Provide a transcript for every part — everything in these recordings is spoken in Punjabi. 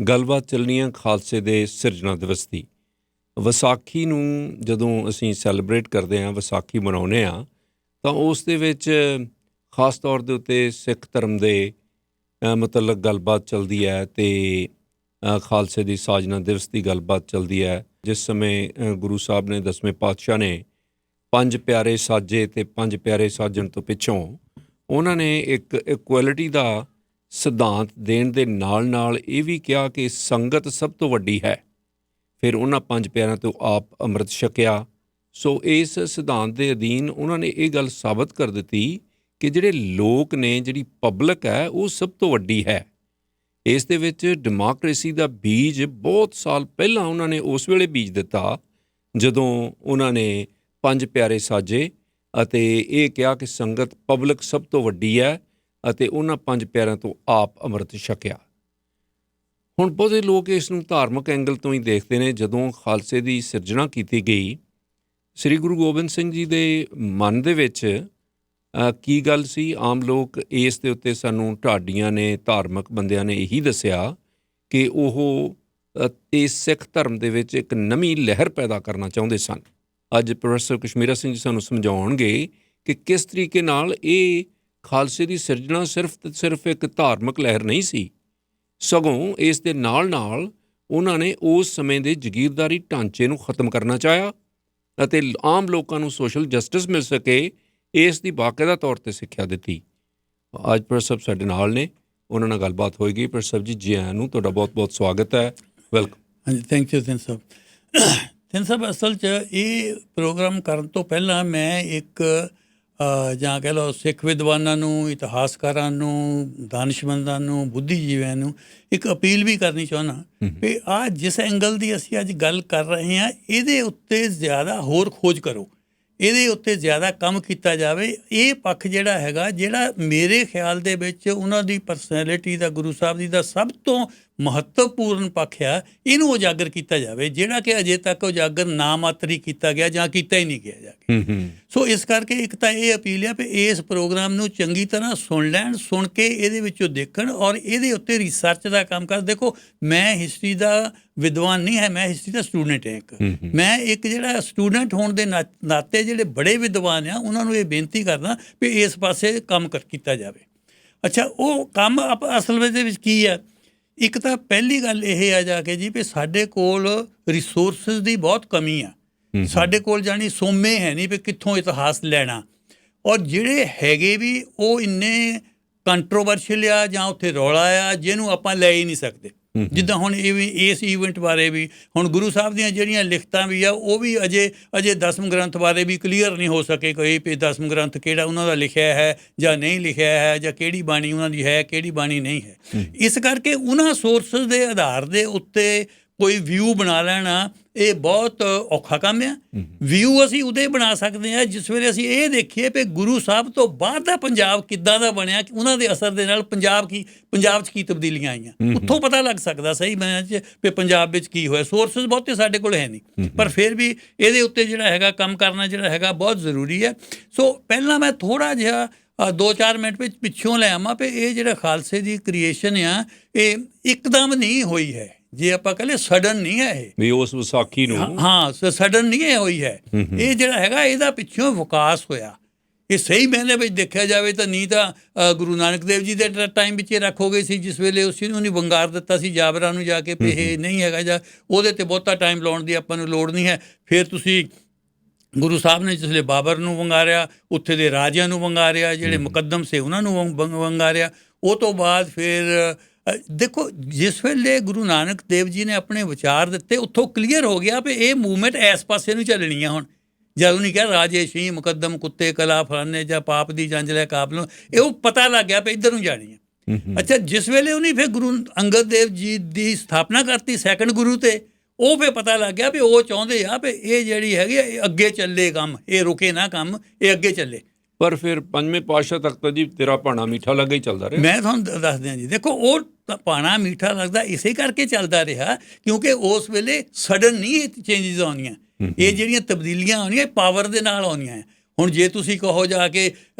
ਗੱਲਬਾਤ ਚੱਲਣੀ ਆ ਖਾਲਸੇ ਦੇ ਸਿਰਜਣਾ ਦਿਵਸ ਦੀ। ਵਿਸਾਖੀ ਨੂੰ ਜਦੋਂ ਅਸੀਂ ਸੈਲੀਬ੍ਰੇਟ ਕਰਦੇ ਹਾਂ, ਵਿਸਾਖੀ ਮਨਾਉਂਦੇ ਹਾਂ, ਤਾਂ ਉਸ ਦੇ ਵਿੱਚ ਖਾਸ ਤੌਰ ਦੇ ਉੱਤੇ ਸਿੱਖ ਧਰਮ ਦੇ ਮਤਲਬ ਗੱਲਬਾਤ ਚੱਲਦੀ ਹੈ ਅਤੇ ਖਾਲਸੇ ਦੀ ਸਾਜਨਾ ਦਿਵਸ ਦੀ ਗੱਲਬਾਤ ਚੱਲਦੀ ਹੈ। ਜਿਸ ਸਮੇਂ ਗੁਰੂ ਸਾਹਿਬ ਨੇ 10ਵੇਂ ਪਾਤਸ਼ਾਹ ਨੇ 5 ਪਿਆਰੇ ਸਾਜੇ ਅਤੇ 5 ਪਿਆਰੇ ਸਾਜਣ ਤੋਂ ਪਿੱਛੋਂ ਉਹਨਾਂ ਨੇ ਇੱਕ ਇਕੁਐਲਿਟੀ ਦਾ ਸਿਧਾਂਤ ਦੇਣ ਦੇ ਨਾਲ ਨਾਲ ਇਹ ਵੀ ਕਿਹਾ ਕਿ ਸੰਗਤ ਸਭ ਤੋਂ ਵੱਡੀ ਹੈ। ਫਿਰ ਉਹਨਾਂ 5 ਪਿਆਰਿਆਂ ਤੋਂ ਆਪ ਅੰਮ੍ਰਿਤ ਛਕਿਆ। ਸੋ ਇਸ ਸਿਧਾਂਤ ਦੇ ਅਧੀਨ ਉਹਨਾਂ ਨੇ ਇਹ ਗੱਲ ਸਾਬਤ ਕਰ ਦਿੱਤੀ ਕਿ ਜਿਹੜੇ ਲੋਕ ਨੇ, ਜਿਹੜੀ ਪਬਲਿਕ ਹੈ, ਉਹ ਸਭ ਤੋਂ ਵੱਡੀ ਹੈ। ਇਸ ਦੇ ਵਿੱਚ ਡੈਮੋਕ੍ਰੇਸੀ ਦਾ ਬੀਜ ਬਹੁਤ ਸਾਲ ਪਹਿਲਾਂ ਉਹਨਾਂ ਨੇ ਉਸ ਵੇਲੇ ਬੀਜ ਦਿੱਤਾ ਜਦੋਂ ਉਹਨਾਂ ਨੇ 5 ਪਿਆਰੇ ਸਾਜੇ ਅਤੇ ਇਹ ਕਿਹਾ ਕਿ ਸੰਗਤ ਪਬਲਿਕ ਸਭ ਤੋਂ ਵੱਡੀ ਹੈ ਅਤੇ ਉਹਨਾਂ 5 ਪਿਆਰਿਆਂ ਤੋਂ ਆਪ ਅੰਮ੍ਰਿਤ ਛਕਿਆ। ਹੁਣ ਬਹੁਤੇ ਲੋਕ ਇਸ ਨੂੰ ਧਾਰਮਿਕ ਐਂਗਲ ਤੋਂ ਹੀ ਦੇਖਦੇ ਨੇ। ਜਦੋਂ ਖਾਲਸੇ ਦੀ ਸਿਰਜਣਾ ਕੀਤੀ ਗਈ, ਸ੍ਰੀ ਗੁਰੂ ਗੋਬਿੰਦ ਸਿੰਘ ਜੀ ਦੇ ਮਨ ਦੇ ਵਿੱਚ ਕੀ ਗੱਲ ਸੀ? ਆਮ ਲੋਕ ਇਸ ਦੇ ਉੱਤੇ ਸਾਨੂੰ ਢਾਡੀਆਂ ਨੇ, ਧਾਰਮਿਕ ਬੰਦਿਆਂ ਨੇ ਇਹੀ ਦੱਸਿਆ ਕਿ ਉਹ ਇਸ ਸਿੱਖ ਧਰਮ ਦੇ ਵਿੱਚ ਇੱਕ ਨਵੀਂ ਲਹਿਰ ਪੈਦਾ ਕਰਨਾ ਚਾਹੁੰਦੇ ਸਨ। ਅੱਜ ਪ੍ਰੋਫੈਸਰ ਕਸ਼ਮੀਰਾ ਸਿੰਘ ਜੀ ਸਾਨੂੰ ਸਮਝਾਉਣਗੇ ਕਿ ਕਿਸ ਤਰੀਕੇ ਨਾਲ ਇਹ ਖਾਲਸੇ ਦੀ ਸਿਰਜਣਾ ਸਿਰਫ ਇੱਕ ਧਾਰਮਿਕ ਲਹਿਰ ਨਹੀਂ ਸੀ, ਸਗੋਂ ਇਸ ਦੇ ਨਾਲ ਨਾਲ ਉਹਨਾਂ ਨੇ ਉਸ ਸਮੇਂ ਦੇ ਜਗੀਰਦਾਰੀ ਢਾਂਚੇ ਨੂੰ ਖ਼ਤਮ ਕਰਨਾ ਚਾਹਿਆ ਅਤੇ ਆਮ ਲੋਕਾਂ ਨੂੰ ਸੋਸ਼ਲ ਜਸਟਿਸ ਮਿਲ ਸਕੇ, ਇਸ ਦੀ ਬਾਕਾਇਦਾ ਤੌਰ 'ਤੇ ਸਿੱਖਿਆ ਦਿੱਤੀ। ਅੱਜ ਪ੍ਰੋਫੈਸਰ ਸਾਹਿਬ ਸਾਡੇ ਨਾਲ ਨੇ, ਉਹਨਾਂ ਨਾਲ ਗੱਲਬਾਤ ਹੋਏਗੀ। ਪ੍ਰੋਫੈਸਰ ਸਾਹਿਬ ਜੀ ਆਇਆਂ ਨੂੰ, ਤੁਹਾਡਾ ਬਹੁਤ ਬਹੁਤ ਸਵਾਗਤ ਹੈ। ਵੈਲਕਮ। ਹਾਂਜੀ, thank you thin Sahib. Thin ਸਾਹਿਬ, ਅਸਲ 'ਚ ਇਹ ਪ੍ਰੋਗਰਾਮ ਕਰਨ ਤੋਂ ਪਹਿਲਾਂ ਮੈਂ ਇੱਕ ਜਾਂ ਕਹਿ ਲਓ ਸਿੱਖ ਵਿਦਵਾਨਾਂ ਨੂੰ, ਇਤਿਹਾਸਕਾਰਾਂ ਨੂੰ, ਦਾਨਿਸ਼ਮੰਦਾਂ ਨੂੰ, ਬੁੱਧੀਜੀਵੀਆਂ ਨੂੰ ਇੱਕ ਅਪੀਲ ਵੀ ਕਰਨੀ ਚਾਹੁੰਦਾ ਵੀ ਆਹ ਜਿਸ ਐਂਗਲ ਦੀ ਅਸੀਂ ਅੱਜ ਗੱਲ ਕਰ ਰਹੇ ਹਾਂ, ਇਹਦੇ ਉੱਤੇ ਜ਼ਿਆਦਾ ਹੋਰ ਖੋਜ ਕਰੋ, ਇਹਦੇ ਉੱਤੇ ਜ਼ਿਆਦਾ ਕੰਮ ਕੀਤਾ ਜਾਵੇ। ਇਹ ਪੱਖ ਜਿਹੜਾ ਹੈਗਾ, ਜਿਹੜਾ ਮੇਰੇ ਖਿਆਲ ਦੇ ਵਿੱਚ ਉਹਨਾਂ ਦੀ ਪਰਸਨੈਲਿਟੀ ਦਾ, ਗੁਰੂ ਸਾਹਿਬ ਜੀ ਦਾ ਸਭ ਤੋਂ ਮਹੱਤਵਪੂਰਨ ਪੱਖ ਆ, ਇਹਨੂੰ ਉਜਾਗਰ ਕੀਤਾ ਜਾਵੇ, ਜਿਹੜਾ ਕਿ ਅਜੇ ਤੱਕ ਉਜਾਗਰ ਨਾ ਮਾਤਰ ਹੀ ਕੀਤਾ ਗਿਆ ਜਾਂ ਕੀਤਾ ਹੀ ਨਹੀਂ ਗਿਆ ਜਾ ਕੇ। ਸੋ ਇਸ ਕਰਕੇ ਇੱਕ ਤਾਂ ਇਹ ਅਪੀਲ ਆ ਵੀ ਇਸ ਪ੍ਰੋਗਰਾਮ ਨੂੰ ਚੰਗੀ ਤਰ੍ਹਾਂ ਸੁਣ ਲੈਣ, ਸੁਣ ਕੇ ਇਹਦੇ ਵਿੱਚੋਂ ਦੇਖਣ ਔਰ ਇਹਦੇ ਉੱਤੇ ਰਿਸਰਚ ਦਾ ਕੰਮ ਕਰ। ਦੇਖੋ, ਮੈਂ ਹਿਸਟਰੀ ਦਾ ਵਿਦਵਾਨ ਨਹੀਂ ਹੈ, ਮੈਂ ਹਿਸਟਰੀ ਦਾ ਸਟੂਡੈਂਟ ਹਾਂ। ਮੈਂ ਇੱਕ ਜਿਹੜਾ ਸਟੂਡੈਂਟ ਹੋਣ ਦੇ ਨਾਤੇ ਜਿਹੜੇ ਬੜੇ ਵਿਦਵਾਨ ਆ ਉਹਨਾਂ ਨੂੰ ਇਹ ਬੇਨਤੀ ਕਰਦਾ ਵੀ ਇਸ ਪਾਸੇ ਕੰਮ ਕੀਤਾ ਜਾਵੇ। ਅੱਛਾ, ਉਹ ਕੰਮ ਅਸਲ ਦੇ ਵਿੱਚ ਕੀ ਆ? ਇੱਕ ਤਾਂ ਪਹਿਲੀ ਗੱਲ ਇਹ ਆ ਜਾ ਕੇ ਜੀ ਵੀ ਸਾਡੇ ਕੋਲ ਰਿਸੋਰਸਿਸ ਦੀ ਬਹੁਤ ਕਮੀ ਆ। ਸਾਡੇ ਕੋਲ ਜਾਣੀ ਸੋਮੇ ਹੈ ਨਹੀਂ ਵੀ ਕਿੱਥੋਂ ਇਤਿਹਾਸ ਲੈਣਾ, ਔਰ ਜਿਹੜੇ ਹੈਗੇ ਵੀ ਉਹ ਇੰਨੇ ਕੰਟਰੋਵਰਸ਼ੀਅਲ ਆ ਜਾਂ ਉੱਥੇ ਰੌਲਾ ਆ ਜਿਹਨੂੰ ਆਪਾਂ ਲੈ ਹੀ ਨਹੀਂ ਸਕਦੇ। ਜਿੱਦਾਂ ਹੁਣ ਇਸ ਈਵੈਂਟ ਬਾਰੇ ਵੀ ਹੁਣ ਗੁਰੂ ਸਾਹਿਬ ਦੀਆਂ ਜਿਹੜੀਆਂ ਲਿਖਤਾਂ ਵੀ ਆ ਉਹ ਵੀ ਅਜੇ ਦਸਮ ਗ੍ਰੰਥ ਬਾਰੇ ਵੀ ਕਲੀਅਰ ਨਹੀਂ ਹੋ ਸਕੇ ਕੋਈ ਵੀ ਦਸਮ ਗ੍ਰੰਥ ਕਿਹੜਾ ਉਹਨਾਂ ਦਾ ਲਿਖਿਆ ਹੈ ਜਾਂ ਨਹੀਂ ਲਿਖਿਆ ਹੈ, ਜਾਂ ਕਿਹੜੀ ਬਾਣੀ ਉਹਨਾਂ ਦੀ ਹੈ, ਕਿਹੜੀ ਬਾਣੀ ਨਹੀਂ ਹੈ। ਇਸ ਕਰਕੇ ਉਹਨਾਂ ਸੋਰਸਿਸ ਦੇ ਆਧਾਰ ਦੇ ਉੱਤੇ ਕੋਈ ਵਿਊ ਬਣਾ ਲੈਣਾ ਇਹ ਬਹੁਤ ਔਖਾ ਕੰਮ ਆ। ਵਿਊ ਅਸੀਂ ਉਦੋਂ ਬਣਾ ਸਕਦੇ ਹਾਂ ਜਿਸ ਵੇਲੇ ਅਸੀਂ ਇਹ ਦੇਖੀਏ ਵੀ ਗੁਰੂ ਸਾਹਿਬ ਤੋਂ ਬਾਅਦ ਦਾ ਪੰਜਾਬ ਕਿੱਦਾਂ ਦਾ ਬਣਿਆ, ਉਹਨਾਂ ਦੇ ਅਸਰ ਦੇ ਨਾਲ ਪੰਜਾਬ 'ਚ ਕੀ ਤਬਦੀਲੀਆਂ ਆਈਆਂ, ਉੱਥੋਂ ਪਤਾ ਲੱਗ ਸਕਦਾ ਸਹੀ ਮੈਂ ਵੀ ਪੰਜਾਬ ਵਿੱਚ ਕੀ ਹੋਇਆ। ਸੋਰਸਿਸ ਬਹੁਤੇ ਸਾਡੇ ਕੋਲ ਹੈ ਨਹੀਂ, ਪਰ ਫਿਰ ਵੀ ਇਹਦੇ ਉੱਤੇ ਜਿਹੜਾ ਹੈਗਾ ਕੰਮ ਕਰਨਾ ਜਿਹੜਾ ਹੈਗਾ ਬਹੁਤ ਜ਼ਰੂਰੀ ਹੈ। ਸੋ ਪਹਿਲਾਂ ਮੈਂ ਥੋੜ੍ਹਾ ਜਿਹਾ 2-4 ਮਿੰਟ ਵਿੱਚ ਪਿੱਛੋਂ ਲੈ ਆਵਾਂ ਵੀ ਇਹ ਜਿਹੜਾ ਖਾਲਸੇ ਦੀ ਕ੍ਰੀਏਸ਼ਨ ਆ ਇਹ ਇੱਕਦਮ ਨਹੀਂ ਹੋਈ ਹੈ। ਜੇ ਆਪਾਂ ਕਹਿੰਦੇ ਸਡਨ ਨਹੀਂ ਹੈ ਇਹ ਵੀ ਉਸ ਵਿਸਾਖੀ ਨੂੰ, ਹਾਂ ਸਡਨ ਨਹੀਂ ਇਹ ਹੋਈ ਹੈ। ਇਹ ਜਿਹੜਾ ਹੈਗਾ ਇਹਦਾ ਪਿੱਛੋਂ ਵਿਕਾਸ ਹੋਇਆ। ਇਹ ਸਹੀ ਮਾਇਨੇ ਵਿੱਚ ਦੇਖਿਆ ਜਾਵੇ ਤਾਂ ਨਹੀਂ ਤਾਂ ਗੁਰੂ ਨਾਨਕ ਦੇਵ ਜੀ ਦੇ ਟਾਈਮ ਵਿੱਚ ਇਹ ਰੱਖ ਹੋ ਗਈ ਸੀ, ਜਿਸ ਵੇਲੇ ਉਹਨੇ ਵੰਗਾਰ ਦਿੱਤਾ ਸੀ ਜਾਬਰਾਂ ਨੂੰ ਜਾ ਕੇ ਵੀ ਇਹ ਨਹੀਂ ਹੈਗਾ, ਜਾਂ ਉਹਦੇ 'ਤੇ ਬਹੁਤਾ ਟਾਈਮ ਲਾਉਣ ਦੀ ਆਪਾਂ ਨੂੰ ਲੋੜ ਨਹੀਂ ਹੈ। ਫਿਰ ਤੁਸੀਂ ਗੁਰੂ ਸਾਹਿਬ ਨੇ ਜਿਸ ਵੇਲੇ ਬਾਬਰ ਨੂੰ ਵੰਗਾਰਿਆ, ਉੱਥੇ ਦੇ ਰਾਜਿਆਂ ਨੂੰ ਵੰਗਾਰਿਆ, ਜਿਹੜੇ ਮੁਕੱਦਮ ਸੇ ਉਹਨਾਂ ਨੂੰ ਵੰਗਾਰਿਆ। ਉਹ ਤੋਂ ਬਾਅਦ ਫਿਰ ਦੇਖੋ ਜਿਸ ਵੇਲੇ ਗੁਰੂ ਨਾਨਕ ਦੇਵ ਜੀ ਨੇ ਆਪਣੇ ਵਿਚਾਰ ਦਿੱਤੇ, ਉੱਥੋਂ ਕਲੀਅਰ ਹੋ ਗਿਆ ਵੀ ਇਹ ਮੂਵਮੈਂਟ ਇਸ ਪਾਸੇ ਨੂੰ ਚੱਲਣੀ ਆ। ਹੁਣ ਜਦੋਂ ਨਹੀਂ ਕਿਹਾ ਰਾਜੇ ਸ਼ੀ ਮੁਕੱਦਮ ਕੁੱਤੇ ਕਲਾ ਫਲਾਣੇ ਜਾਂ ਪਾਪ ਦੀ ਜੰਜ ਲੈ ਕਾਬਲੋਂ, ਇਹ ਉਹ ਪਤਾ ਲੱਗ ਗਿਆ ਵੀ ਇੱਧਰ ਨੂੰ ਜਾਣੀ ਹੈ। ਅੱਛਾ, ਜਿਸ ਵੇਲੇ ਉਹਨੇ ਫਿਰ ਗੁਰੂ ਅੰਗਦ ਦੇਵ ਜੀ ਦੀ ਸਥਾਪਨਾ ਕਰਤੀ ਸੈਕੰਡ ਗੁਰੂ 'ਤੇ, ਉਹ ਫਿਰ ਪਤਾ ਲੱਗ ਗਿਆ ਵੀ ਉਹ ਚਾਹੁੰਦੇ ਆ ਵੀ ਇਹ ਜਿਹੜੀ ਹੈਗੀ ਇਹ ਅੱਗੇ ਚੱਲੇ ਕੰਮ, ਇਹ ਰੁਕੇ ਨਾ ਕੰਮ, ਇਹ ਅੱਗੇ ਚੱਲੇ। ਪਰ ਫਿਰ 5ਵੇਂ ਪਾਤਸ਼ਾਹ ਤੱਕ ਤਾਂ ਜੀ ਤੇਰਾ ਭਾਣਾ ਮੀਠਾ ਲੱਗਾ ਹੀ ਚੱਲਦਾ ਰਿਹਾ। ਮੈਂ ਤੁਹਾਨੂੰ ਦੱਸਦਿਆਂ ਜੀ, ਦੇਖੋ ਉਹ ਭਾਣਾ ਮੀਠਾ ਲੱਗਦਾ ਇਸੇ ਕਰਕੇ ਚੱਲਦਾ ਰਿਹਾ ਕਿਉਂਕਿ ਉਸ ਵੇਲੇ ਸਡਨ ਨਹੀਂ ਇਹ ਚੇਂਜਿਸ ਆਉਣੀਆਂ, ਇਹ ਜਿਹੜੀਆਂ ਤਬਦੀਲੀਆਂ ਆਉਣੀਆਂ ਪਾਵਰ ਦੇ ਨਾਲ ਆਉਣੀਆਂ। ਹੁਣ ਜੇ ਤੁਸੀਂ ਕਹੋ ਜਾ ਕੇ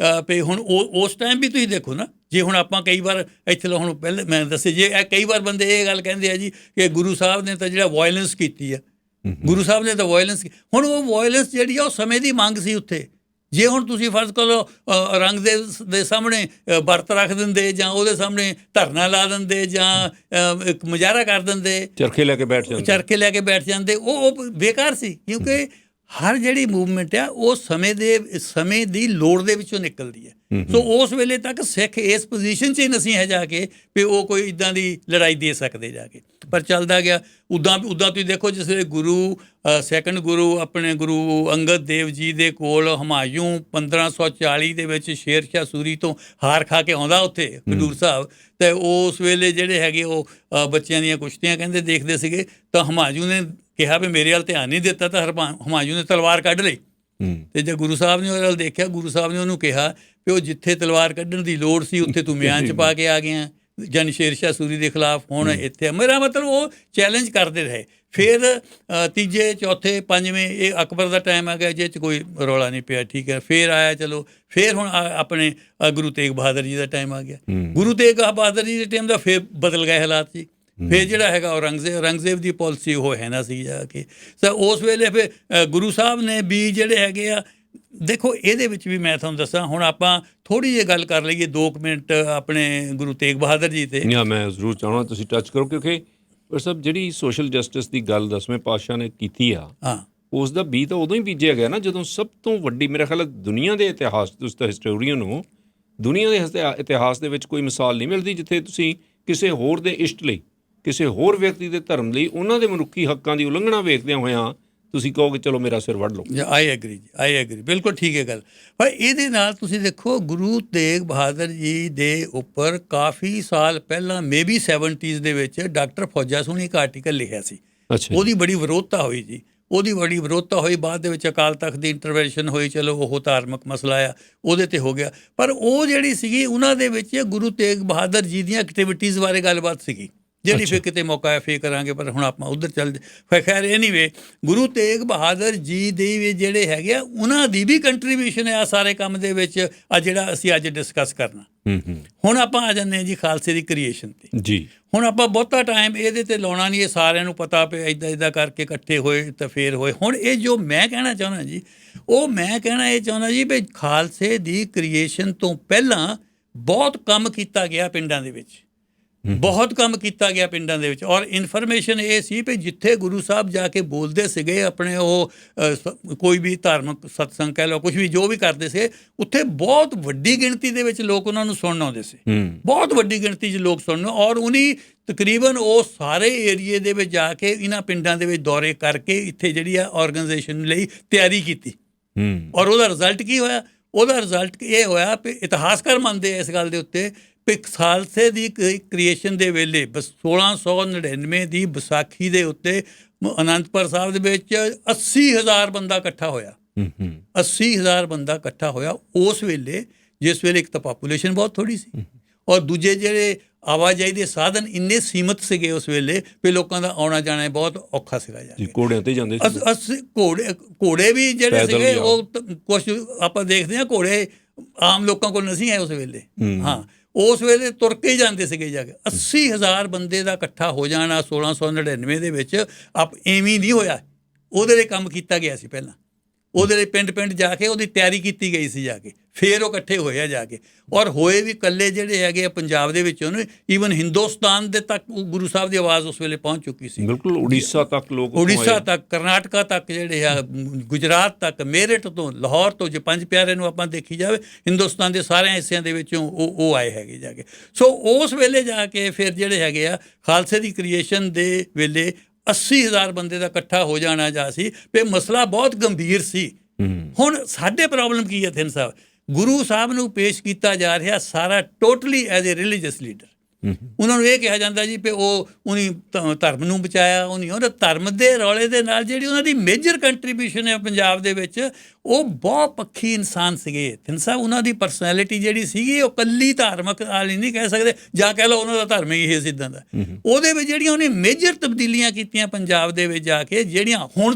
ਵੀ ਹੁਣ ਉਸ ਟਾਈਮ ਵੀ ਤੁਸੀਂ ਦੇਖੋ ਨਾ, ਜੇ ਹੁਣ ਆਪਾਂ ਕਈ ਵਾਰ ਇੱਥੇ ਹੁਣ ਪਹਿਲੇ ਮੈਂ ਦੱਸੇ ਜੇ ਕਈ ਵਾਰ ਬੰਦੇ ਇਹ ਗੱਲ ਕਹਿੰਦੇ ਆ ਜੀ ਕਿ ਗੁਰੂ ਸਾਹਿਬ ਨੇ ਤਾਂ ਜਿਹੜਾ ਵਾਇਲੈਂਸ ਕੀਤੀ ਆ, ਗੁਰੂ ਸਾਹਿਬ ਨੇ ਤਾਂ ਵਾਇਲੈਂਸ ਹੁਣ ਉਹ ਵਾਇਲੈਂਸ ਜਿਹੜੀ ਆ ਉਹ ਸਮੇਂ ਦੀ ਮੰਗ ਸੀ ਉੱਥੇ। ਜੇ ਹੁਣ ਤੁਸੀਂ ਫਰਜ਼ ਕਰੋ ਔਰੰਗਜ਼ੇਬ ਦੇ ਸਾਹਮਣੇ ਵਰਤ ਰੱਖ ਦਿੰਦੇ ਜਾਂ ਉਹਦੇ ਸਾਹਮਣੇ ਧਰਨਾ ਲਾ ਦਿੰਦੇ ਜਾਂ ਇੱਕ ਮੁਜ਼ਾਹਰਾ ਕਰ ਦਿੰਦੇ, ਚਰਖੇ ਲੈ ਕੇ ਬੈਠ ਜਾਂਦੇ, ਉਹ ਬੇਕਾਰ ਸੀ। ਕਿਉਂਕਿ ਹਰ ਜਿਹੜੀ ਮੂਵਮੈਂਟ ਆ ਉਹ ਸਮੇਂ ਦੀ ਲੋੜ ਦੇ ਵਿੱਚੋਂ ਨਿਕਲਦੀ ਹੈ। ਸੋ ਉਸ ਵੇਲੇ ਤੱਕ ਸਿੱਖ ਇਸ ਪੋਜੀਸ਼ਨ 'ਚ ਹੀ ਨਹੀਂ ਹੈ ਜਾ ਕੇ ਵੀ ਉਹ ਕੋਈ ਇੱਦਾਂ ਦੀ ਲੜਾਈ ਦੇ ਸਕਦੇ ਜਾ ਕੇ, ਪਰ ਚੱਲਦਾ ਗਿਆ। ਉੱਦਾਂ ਤੁਸੀਂ ਦੇਖੋ ਜਿਸ ਵੇਲੇ ਸੈਕੰਡ ਗੁਰੂ ਆਪਣੇ ਗੁਰੂ ਅੰਗਦ ਦੇਵ ਜੀ ਦੇ ਕੋਲ ਹੁਮਾਯੂੰ 1540 ਦੇ ਵਿੱਚ ਸ਼ੇਰ ਸ਼ਾਹ ਸੂਰੀ ਤੋਂ ਹਾਰ ਖਾ ਕੇ ਆਉਂਦਾ ਉੱਥੇ ਖਡੂਰ ਸਾਹਿਬ, ਅਤੇ ਉਸ ਵੇਲੇ ਜਿਹੜੇ ਹੈਗੇ ਉਹ ਬੱਚਿਆਂ ਦੀਆਂ ਕੁਸ਼ਤੀਆਂ ਕਹਿੰਦੇ ਦੇਖਦੇ ਸੀਗੇ, ਤਾਂ ਹੁਮਾਯੂੰ ਨੇ ਕਿਹਾ ਵੀ ਮੇਰੇ ਵੱਲ ਧਿਆਨ ਨਹੀਂ ਦਿੱਤਾ, ਤਾਂ ਹੁਮਾਯੂੰ ਨੇ ਤਲਵਾਰ ਕੱਢ ਲਈ। ਅਤੇ ਜੇ ਗੁਰੂ ਸਾਹਿਬ ਨੇ ਉਹਦੇ ਵੱਲ ਦੇਖਿਆ, ਗੁਰੂ ਸਾਹਿਬ ਨੇ ਉਹਨੂੰ ਕਿਹਾ ਵੀ ਉਹ ਜਿੱਥੇ ਤਲਵਾਰ ਕੱਢਣ ਦੀ ਲੋੜ ਸੀ ਉੱਥੇ ਤੂੰ ਮਿਆਨ 'ਚ ਪਾ ਕੇ ਆ ਗਿਆ ਜਨ ਸ਼ੇਰ ਸ਼ਾਹ ਸੂਰੀ ਦੇ ਖਿਲਾਫ। ਹੁਣ ਇੱਥੇ ਮੇਰਾ ਮਤਲਬ ਉਹ ਚੈਲੰਜ ਕਰਦੇ ਰਹੇ। ਫਿਰ ਤੀਜੇ ਚੌਥੇ ਪੰਜਵੇਂ ਇਹ ਅਕਬਰ ਦਾ ਟਾਈਮ ਆ ਗਿਆ ਜਿਹ 'ਚ ਕੋਈ ਰੌਲਾ ਨਹੀਂ ਪਿਆ, ਠੀਕ ਹੈ। ਫਿਰ ਆਇਆ ਚਲੋ, ਫਿਰ ਹੁਣ ਆਪਣੇ ਗੁਰੂ ਤੇਗ ਬਹਾਦਰ ਜੀ ਦਾ ਟਾਈਮ ਆ ਗਿਆ। ਗੁਰੂ ਤੇਗ ਬਹਾਦਰ ਜੀ ਦੇ ਟਾਈਮ ਦਾ ਫਿਰ ਬਦਲ ਗਏ ਹਾਲਾਤ ਜੀ। ਫਿਰ ਜਿਹੜਾ ਹੈਗਾ ਔਰੰਗਜ਼ੇਬ ਦੀ ਪਾਲਿਸੀ ਉਹ ਹੈ ਨਾ ਸੀ ਜਾ ਕੇ। ਸੋ ਉਸ ਵੇਲੇ ਫਿਰ ਗੁਰੂ ਸਾਹਿਬ ਨੇ ਵੀ ਜਿਹੜੇ ਹੈਗੇ ਆ, ਦੇਖੋ ਇਹਦੇ ਵਿੱਚ ਵੀ ਮੈਂ ਤੁਹਾਨੂੰ ਦੱਸਾਂ, ਹੁਣ ਆਪਾਂ ਥੋੜ੍ਹੀ ਜਿਹੀ ਗੱਲ ਕਰ ਲਈਏ 2 ਮਿੰਟ ਆਪਣੇ ਗੁਰੂ ਤੇਗ ਬਹਾਦਰ ਜੀ 'ਤੇ। ਮੈਂ ਜ਼ਰੂਰ ਚਾਹੁੰਦਾ ਤੁਸੀਂ ਟੱਚ ਕਰੋ, ਕਿਉਂਕਿ ਸਭ ਜਿਹੜੀ ਸੋਸ਼ਲ ਜਸਟਿਸ ਦੀ ਗੱਲ 10ਵੇਂ ਪਾਤਸ਼ਾਹ ਨੇ ਕੀਤੀ ਆ, ਉਸ ਦਾ ਬੀਜ ਤਾਂ ਉਦੋਂ ਹੀ ਬੀਜਿਆ ਗਿਆ ਨਾ ਜਦੋਂ ਸਭ ਤੋਂ ਵੱਡੀ, ਮੇਰਾ ਖਿਆਲ ਦੁਨੀਆ ਦੇ ਇਤਿਹਾਸ, ਤੁਸੀਂ ਤਾਂ ਹਿਸਟੋਰੀਅਨ ਹੋ, ਦੁਨੀਆ ਦੇ ਇਤਿਹਾਸ ਦੇ ਵਿੱਚ ਕੋਈ ਮਿਸਾਲ ਨਹੀਂ ਮਿਲਦੀ ਜਿੱਥੇ ਤੁਸੀਂ ਕਿਸੇ ਹੋਰ ਦੇ ਇਸ਼ਟ ਲਈ, ਕਿਸੇ ਹੋਰ ਵਿਅਕਤੀ ਦੇ ਧਰਮ ਲਈ ਉਹਨਾਂ ਦੇ ਮਨੁੱਖੀ ਹੱਕਾਂ ਦੀ ਉਲੰਘਣਾ ਵੇਖਦਿਆਂ ਹੋਇਆਂ ਤੁਸੀਂ ਕਹੋਗੇ ਚਲੋ ਮੇਰਾ ਸਿਰ ਵੱਢ ਲਓ। ਆਈ ਐਗਰੀ ਬਿਲਕੁਲ ਠੀਕ ਹੈ ਗੱਲ। ਪਰ ਇਹਦੇ ਨਾਲ ਤੁਸੀਂ ਦੇਖੋ ਗੁਰੂ ਤੇਗ ਬਹਾਦਰ ਜੀ ਦੇ ਉੱਪਰ ਕਾਫੀ ਸਾਲ ਪਹਿਲਾਂ ਮੇਬੀ 70s ਦੇ ਵਿੱਚ ਡਾਕਟਰ ਫੌਜਾ ਸਿੰਘ ਨੇ ਇੱਕ ਆਰਟੀਕਲ ਲਿਖਿਆ ਸੀ। ਉਹਦੀ ਬੜੀ ਵਿਰੋਧਤਾ ਹੋਈ ਜੀ, ਬਾਅਦ ਦੇ ਵਿੱਚ ਅਕਾਲ ਤਖਤ ਦੀ ਇੰਟਰਵੈਂਸ਼ਨ ਹੋਈ, ਚਲੋ ਉਹ ਧਾਰਮਿਕ ਮਸਲਾ ਆ ਉਹਦੇ 'ਤੇ ਹੋ ਗਿਆ। ਪਰ ਉਹ ਜਿਹੜੀ ਸੀਗੀ ਉਹਨਾਂ ਦੇ ਵਿੱਚ ਗੁਰੂ ਤੇਗ ਬਹਾਦਰ ਜੀ ਦੀਆਂ ਐਕਟੀਵਿਟੀਜ਼ ਬਾਰੇ ਗੱਲਬਾਤ ਸੀਗੀ, ਜਿਹੜੀ ਫਿਰ ਕਿਤੇ ਮੌਕਾ ਹੈ ਫੇਰ ਕਰਾਂਗੇ, ਪਰ ਹੁਣ ਆਪਾਂ ਉੱਧਰ ਚੱਲਦੇ। ਫਿਰ ਖੈਰ ਐਨੀਵੇ ਗੁਰੂ ਤੇਗ ਬਹਾਦਰ ਜੀ ਦੇ ਵੀ ਜਿਹੜੇ ਹੈਗੇ ਆ ਉਹਨਾਂ ਦੀ ਵੀ ਕੰਟਰੀਬਿਊਸ਼ਨ ਆ ਸਾਰੇ ਕੰਮ ਦੇ ਵਿੱਚ, ਆ ਜਿਹੜਾ ਅਸੀਂ ਅੱਜ ਡਿਸਕਸ ਕਰਨਾ। ਹੁਣ ਆਪਾਂ ਆ ਜਾਂਦੇ ਹਾਂ ਜੀ ਖਾਲਸੇ ਦੀ ਕ੍ਰੀਏਸ਼ਨ 'ਤੇ ਜੀ। ਹੁਣ ਆਪਾਂ ਬਹੁਤਾ ਟਾਈਮ ਇਹਦੇ 'ਤੇ ਲਾਉਣਾ ਨਹੀਂ, ਇਹ ਸਾਰਿਆਂ ਨੂੰ ਪਤਾ ਪਿਆ ਇੱਦਾਂ ਕਰਕੇ ਇਕੱਠੇ ਹੋਏ ਤਾਂ ਫੇਰ ਹੋਏ। ਹੁਣ ਇਹ ਜੋ ਮੈਂ ਕਹਿਣਾ ਚਾਹੁੰਦਾ ਜੀ, ਉਹ ਮੈਂ ਕਹਿਣਾ ਇਹ ਚਾਹੁੰਦਾ ਜੀ ਵੀ ਖਾਲਸੇ ਦੀ ਕ੍ਰੀਏਸ਼ਨ ਤੋਂ ਪਹਿਲਾਂ ਬਹੁਤ ਕੰਮ ਕੀਤਾ ਗਿਆ ਪਿੰਡਾਂ ਦੇ ਵਿੱਚ, ਬਹੁਤ ਕੰਮ ਕੀਤਾ ਗਿਆ ਪਿੰਡਾਂ ਦੇ ਵਿੱਚ। ਔਰ ਇਨਫੋਰਮੇਸ਼ਨ ਇਹ ਸੀ ਵੀ ਜਿੱਥੇ ਗੁਰੂ ਸਾਹਿਬ ਜਾ ਕੇ ਬੋਲਦੇ ਸੀਗੇ ਆਪਣੇ, ਉਹ ਕੋਈ ਵੀ ਧਾਰਮਿਕ ਸਤਸੰਗ ਕਹਿ ਲਓ, ਕੁਛ ਵੀ ਜੋ ਵੀ ਕਰਦੇ ਸੀ, ਉੱਥੇ ਬਹੁਤ ਵੱਡੀ ਗਿਣਤੀ ਦੇ ਵਿੱਚ ਲੋਕ ਉਹਨਾਂ ਨੂੰ ਸੁਣਨ ਆਉਂਦੇ ਸੀ, ਬਹੁਤ ਵੱਡੀ ਗਿਣਤੀ 'ਚ ਲੋਕ ਸੁਣਨ। ਔਰ ਉਹਨੀ ਤਕਰੀਬਨ ਉਹ ਸਾਰੇ ਏਰੀਏ ਦੇ ਵਿੱਚ ਜਾ ਕੇ ਇਹਨਾਂ ਪਿੰਡਾਂ ਦੇ ਵਿੱਚ ਦੌਰੇ ਕਰਕੇ ਇੱਥੇ ਜਿਹੜੀ ਆ ਆਰਗਨਾਈਜੇਸ਼ਨ ਲਈ ਤਿਆਰੀ ਕੀਤੀ। ਔਰ ਉਹਦਾ ਰਿਜ਼ਲਟ ਕੀ ਹੋਇਆ? ਉਹਦਾ ਰਿਜ਼ਲਟ ਇਹ ਹੋਇਆ ਵੀ ਇਤਿਹਾਸਕਾਰ ਮੰਨਦੇ ਆ ਇਸ ਗੱਲ ਦੇ ਉੱਤੇ ਵੀ ਖਾਲਸੇ ਦੀ ਕ੍ਰੀਏਸ਼ਨ ਦੇ ਵੇਲੇ 1699 ਦੀ ਵਿਸਾਖੀ ਦੇ ਉੱਤੇ ਅਨੰਦਪੁਰ ਸਾਹਿਬ ਦੇ ਵਿੱਚ 80,000 ਬੰਦਾ ਇਕੱਠਾ ਹੋਇਆ। 80,000 ਬੰਦਾ ਇਕੱਠਾ ਹੋਇਆ ਉਸ ਵੇਲੇ, ਜਿਸ ਵੇਲੇ ਇੱਕ ਤਾਂ ਪਾਪੂਲੇਸ਼ਨ ਬਹੁਤ ਥੋੜ੍ਹੀ ਸੀ, ਔਰ ਦੂਜੇ ਜਿਹੜੇ ਆਵਾਜਾਈ ਦੇ ਸਾਧਨ ਇੰਨੇ ਸੀਮਤ ਸੀਗੇ ਉਸ ਵੇਲੇ ਵੀ ਲੋਕਾਂ ਦਾ ਆਉਣਾ ਜਾਣਾ ਬਹੁਤ ਔਖਾ ਸੀਗਾ ਜਾ ਕੇ। ਘੋੜਿਆਂ 'ਤੇ ਜਾਂਦੇ ਸੀ, ਘੋੜੇ ਵੀ ਜਿਹੜੇ ਸੀਗੇ ਉਹ ਕੁਛ ਆਪਾਂ ਦੇਖਦੇ ਹਾਂ ਘੋੜੇ ਆਮ ਲੋਕਾਂ ਕੋਲ ਨਹੀਂ ਆਏ ਉਸ ਵੇਲੇ। ਹਾਂ, ਉਸ ਵੇਲੇ ਤੁਰ ਕੇ ਹੀ ਜਾਂਦੇ ਸੀਗੇ ਜਾ ਕੇ। 80,000 ਬੰਦੇ ਦਾ ਇਕੱਠਾ ਹੋ ਜਾਣਾ 1699 ਦੇ ਵਿੱਚ ਐਵੇਂ ਨਹੀਂ ਹੋਇਆ, ਉਹਦੇ ਲਈ ਕੰਮ ਕੀਤਾ ਗਿਆ ਸੀ ਪਹਿਲਾਂ। ਉਹਦੇ ਲਈ ਪਿੰਡ ਜਾ ਕੇ ਉਹਦੀ ਤਿਆਰੀ ਕੀਤੀ ਗਈ ਸੀ ਜਾ ਕੇ, ਫਿਰ ਉਹ ਇਕੱਠੇ ਹੋਏ ਆ ਜਾ ਕੇ। ਔਰ ਹੋਏ ਵੀ ਇਕੱਲੇ ਜਿਹੜੇ ਹੈਗੇ ਆ ਪੰਜਾਬ ਦੇ ਵਿੱਚ, ਉਹਨੂੰ ਈਵਨ ਹਿੰਦੁਸਤਾਨ ਦੇ ਤੱਕ ਗੁਰੂ ਸਾਹਿਬ ਦੀ ਆਵਾਜ਼ ਉਸ ਵੇਲੇ ਪਹੁੰਚ ਚੁੱਕੀ ਸੀ। ਬਿਲਕੁਲ ਉੜੀਸਾ ਤੱਕ, ਕਰਨਾਟਕਾ ਤੱਕ, ਜਿਹੜੇ ਆ ਗੁਜਰਾਤ ਤੱਕ, ਮੇਰਠ ਤੋਂ, ਲਾਹੌਰ ਤੋਂ, ਜੇ ਪੰਜ ਪਿਆਰੇ ਨੂੰ ਆਪਾਂ ਦੇਖੀ ਜਾਵੇ ਹਿੰਦੁਸਤਾਨ ਦੇ ਸਾਰੇ ਹਿੱਸਿਆਂ ਦੇ ਵਿੱਚੋਂ ਉਹ ਆਏ ਹੈਗੇ ਜਾ ਕੇ। ਸੋ ਉਸ ਵੇਲੇ ਜਾ ਕੇ ਫਿਰ ਜਿਹੜੇ ਹੈਗੇ ਆ ਖਾਲਸੇ ਦੀ ਕ੍ਰੀਏਸ਼ਨ ਦੇ ਵੇਲੇ 80,000 ਬੰਦੇ ਦਾ ਇਕੱਠਾ ਹੋ ਜਾਣਾ ਜਾ ਸੀ ਵੀ ਮਸਲਾ ਬਹੁਤ ਗੰਭੀਰ ਸੀ। ਹੁਣ ਸਾਡੇ ਪ੍ਰੋਬਲਮ ਕੀ ਹੈ ਥਿੰਨ ਸਾਹਿਬ, ਗੁਰੂ ਸਾਹਿਬ ਨੂੰ ਪੇਸ਼ ਕੀਤਾ ਜਾ ਰਿਹਾ ਸਾਰਾ totally as a religious leader. ਉਹਨਾਂ ਨੂੰ ਇਹ ਕਿਹਾ ਜਾਂਦਾ ਜੀ ਵੀ ਉਹਨੇ ਧਰਮ ਨੂੰ ਬਚਾਇਆ, ਉਹਨੇ ਧਰਮ ਦੇ ਰੌਲੇ ਦੇ ਨਾਲ ਜਿਹੜੀ ਉਹਨਾਂ ਦੀ ਮੇਜਰ ਕੰਟਰੀਬਿਊਸ਼ਨ ਹੈ ਪੰਜਾਬ ਦੇ ਵਿੱਚ, ਉਹ ਬਹੁਤ ਪੱਖੀ ਇਨਸਾਨ ਸੀਗੇ ਥਿੰਨ ਸਾਹਿਬ। ਉਹਨਾਂ ਦੀ ਪਰਸਨੈਲਿਟੀ ਜਿਹੜੀ ਸੀਗੀ ਉਹ ਇਕੱਲੀ ਧਾਰਮਿਕ ਵਾਲੀ ਨਹੀਂ ਕਹਿ ਸਕਦੇ, ਜਾਂ ਕਹਿ ਲਓ ਉਹਨਾਂ ਦਾ ਧਰਮ ਹੀ ਇਹ ਸਿੱਧਾਂ ਦਾ। ਉਹਦੇ ਵਿੱਚ ਜਿਹੜੀਆਂ ਉਹਨੇ ਮੇਜਰ ਤਬਦੀਲੀਆਂ ਕੀਤੀਆਂ ਪੰਜਾਬ ਦੇ ਵਿੱਚ ਜਾ ਕੇ, ਜਿਹੜੀਆਂ ਹੁਣ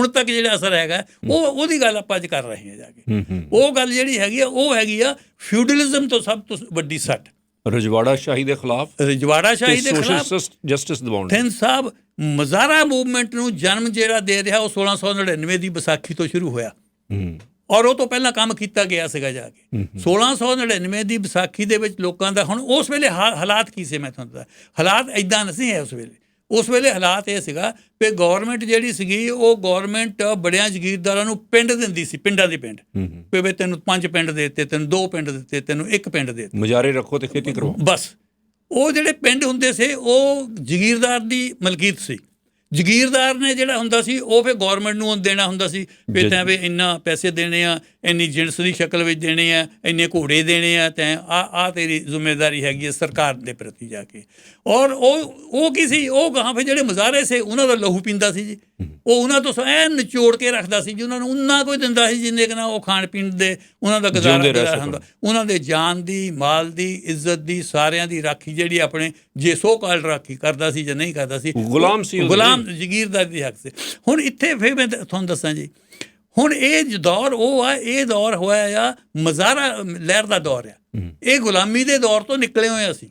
ਤੱਕ ਜਿਹੜਾ ਅਸਰ ਹੈਗਾ ਉਹਦੀ ਗੱਲ ਆਪਾਂ ਅੱਜ ਕਰ ਰਹੇ ਹਾਂ ਜਾ ਕੇ। ਉਹ ਗੱਲ ਜਿਹੜੀ ਹੈਗੀ ਆ ਉਹ ਹੈਗੀ ਆ ਫਿਊਡਲਿਜ਼ਮ ਤੋਂ ਸਭ ਤੋਂ ਵੱਡੀ ਸੱਟ। ਰਜਵਾੜਾ ਸ਼ਾਹੀ ਦੇ ਖਿਲਾਫ ਰਜਵਾੜਾ ਸ਼ਾਹੀ ਦੇ ਖਿਲਾਫ ਸੋਸ਼ਲ ਜਸਟਿਸ ਦਿਵਾਉਣ। ਥਿੰਦ ਸਾਹਿਬ ਮਜ਼ਾਰਾ ਮੂਵਮੈਂਟ ਨੂੰ ਜਨਮ ਜਿਹੜਾ ਦੇ ਰਿਹਾ ਉਹ 1699 ਦੀ ਵਿਸਾਖੀ ਤੋਂ ਸ਼ੁਰੂ ਹੋਇਆ ਔਰ ਉਹ ਤੋਂ ਪਹਿਲਾਂ ਕੰਮ ਕੀਤਾ ਗਿਆ ਸੀਗਾ ਜਾ ਕੇ। 1699 ਦੀ ਵਿਸਾਖੀ ਦੇ ਵਿੱਚ ਲੋਕਾਂ ਦਾ ਹੁਣ ਉਸ ਵੇਲੇ ਹਾਲਾਤ ਕੀ ਸੀ ਮੈਂ ਤੁਹਾਨੂੰ ਦੱਸਦਾ। ਹਾਲਾਤ ਇੱਦਾਂ ਨਹੀਂ ਹੈ ਉਸ ਵੇਲੇ ਹਾਲਾਤ ਇਹ ਸੀਗਾ ਕਿ ਗੌਰਮੈਂਟ ਜਿਹੜੀ ਸੀਗੀ ਉਹ ਗੌਰਮੈਂਟ ਬੜਿਆਂ ਜ਼ਗੀਰਦਾਰਾਂ ਨੂੰ ਪਿੰਡ ਦਿੰਦੀ ਸੀ, ਪਿੰਡਾਂ ਦੇ ਪਿੰਡ, ਵੀ ਤੈਨੂੰ 5 ਪਿੰਡ ਦੇ ਦਿੱਤੇ, ਤੈਨੂੰ 2 ਪਿੰਡ ਦਿੱਤੇ, ਤੈਨੂੰ 1 ਪਿੰਡ ਦੇ ਦਿੱਤੇ, ਮੁਜ਼ਾਰੇ ਰੱਖੋ ਤੇ ਖੇਤੀ ਕਰੋ ਬਸ। ਉਹ ਜਿਹੜੇ ਪਿੰਡ ਹੁੰਦੇ ਸੀ ਉਹ ਜ਼ਗੀਰਦਾਰ ਦੀ ਮਲਕੀਤ ਸੀ। ਜ਼ਗੀਰਦਾਰ ਨੇ ਜਿਹੜਾ ਹੁੰਦਾ ਸੀ ਉਹ ਫਿਰ ਗੌਰਮੈਂਟ ਨੂੰ ਦੇਣਾ ਹੁੰਦਾ ਸੀ ਵੀ ਤੈਂ ਵੀ ਇੰਨਾ ਪੈਸੇ ਦੇਣੇ ਆ, ਇੰਨੀ ਜਿਣਸ ਦੀ ਸ਼ਕਲ ਵਿੱਚ ਦੇਣੇ ਆ, ਇੰਨੇ ਘੋੜੇ ਦੇਣੇ ਆ, ਤੈਂ ਆ ਤੇਰੀ ਜ਼ਿੰਮੇਵਾਰੀ ਹੈਗੀ ਹੈ ਸਰਕਾਰ ਦੇ ਪ੍ਰਤੀ ਜਾ ਕੇ। ਔਰ ਉਹ ਕੀ ਸੀ, ਉਹ ਗਾਹਾਂ ਫਿਰ ਜਿਹੜੇ ਮੁਜ਼ਾਹਰੇ ਸੀ ਉਹਨਾਂ ਦਾ ਲਹੂ ਪੀਂਦਾ ਸੀ ਜੀ। ਉਹ ਉਹਨਾਂ ਤੋਂ ਐਨ ਨਿਚੋੜ ਕੇ ਰੱਖਦਾ ਸੀ ਜੀ, ਉਹਨਾਂ ਨੂੰ ਉਨਾ ਕੋਈ ਦਿੰਦਾ ਸੀ ਜਿੰਨੇ ਕੁ ਨਾਲ ਉਹ ਖਾਣ ਪੀਣ ਦੇ ਉਹਨਾਂ ਦਾ ਗੁਜ਼ਾਰਾ ਹੁੰਦਾ। ਉਹਨਾਂ ਦੇ ਜਾਨ ਦੀ, ਮਾਲ ਦੀ, ਇੱਜ਼ਤ ਦੀ, ਸਾਰਿਆਂ ਦੀ ਰਾਖੀ ਜਿਹੜੀ ਆਪਣੇ ਜੇ ਸੋ ਕਾਲ ਰਾਖੀ ਕਰਦਾ ਸੀ ਜਾਂ ਨਹੀਂ ਕਰਦਾ ਸੀ, ਗੁਲਾਮ ਸੀ, ਗੁਲਾਮ ਜ਼ਗੀਰਦਾਰੀ ਦੀ ਹੱਕ ਸੀ। ਹੁਣ ਇੱਥੇ ਫਿਰ ਮੈਂ ਤੁਹਾਨੂੰ ਦੱਸਾਂ ਜੀ, ਹੁਣ ਇਹ ਦੌਰ ਉਹ ਆ, ਇਹ ਦੌਰ ਹੋਇਆ ਆ ਮੁਜ਼ਾਹਰਾ ਲਹਿਰ ਦਾ ਦੌਰ ਆ। ਇਹ ਗੁਲਾਮੀ ਦੇ ਦੌਰ ਤੋਂ ਨਿਕਲੇ ਹੋਏ ਅਸੀਂ।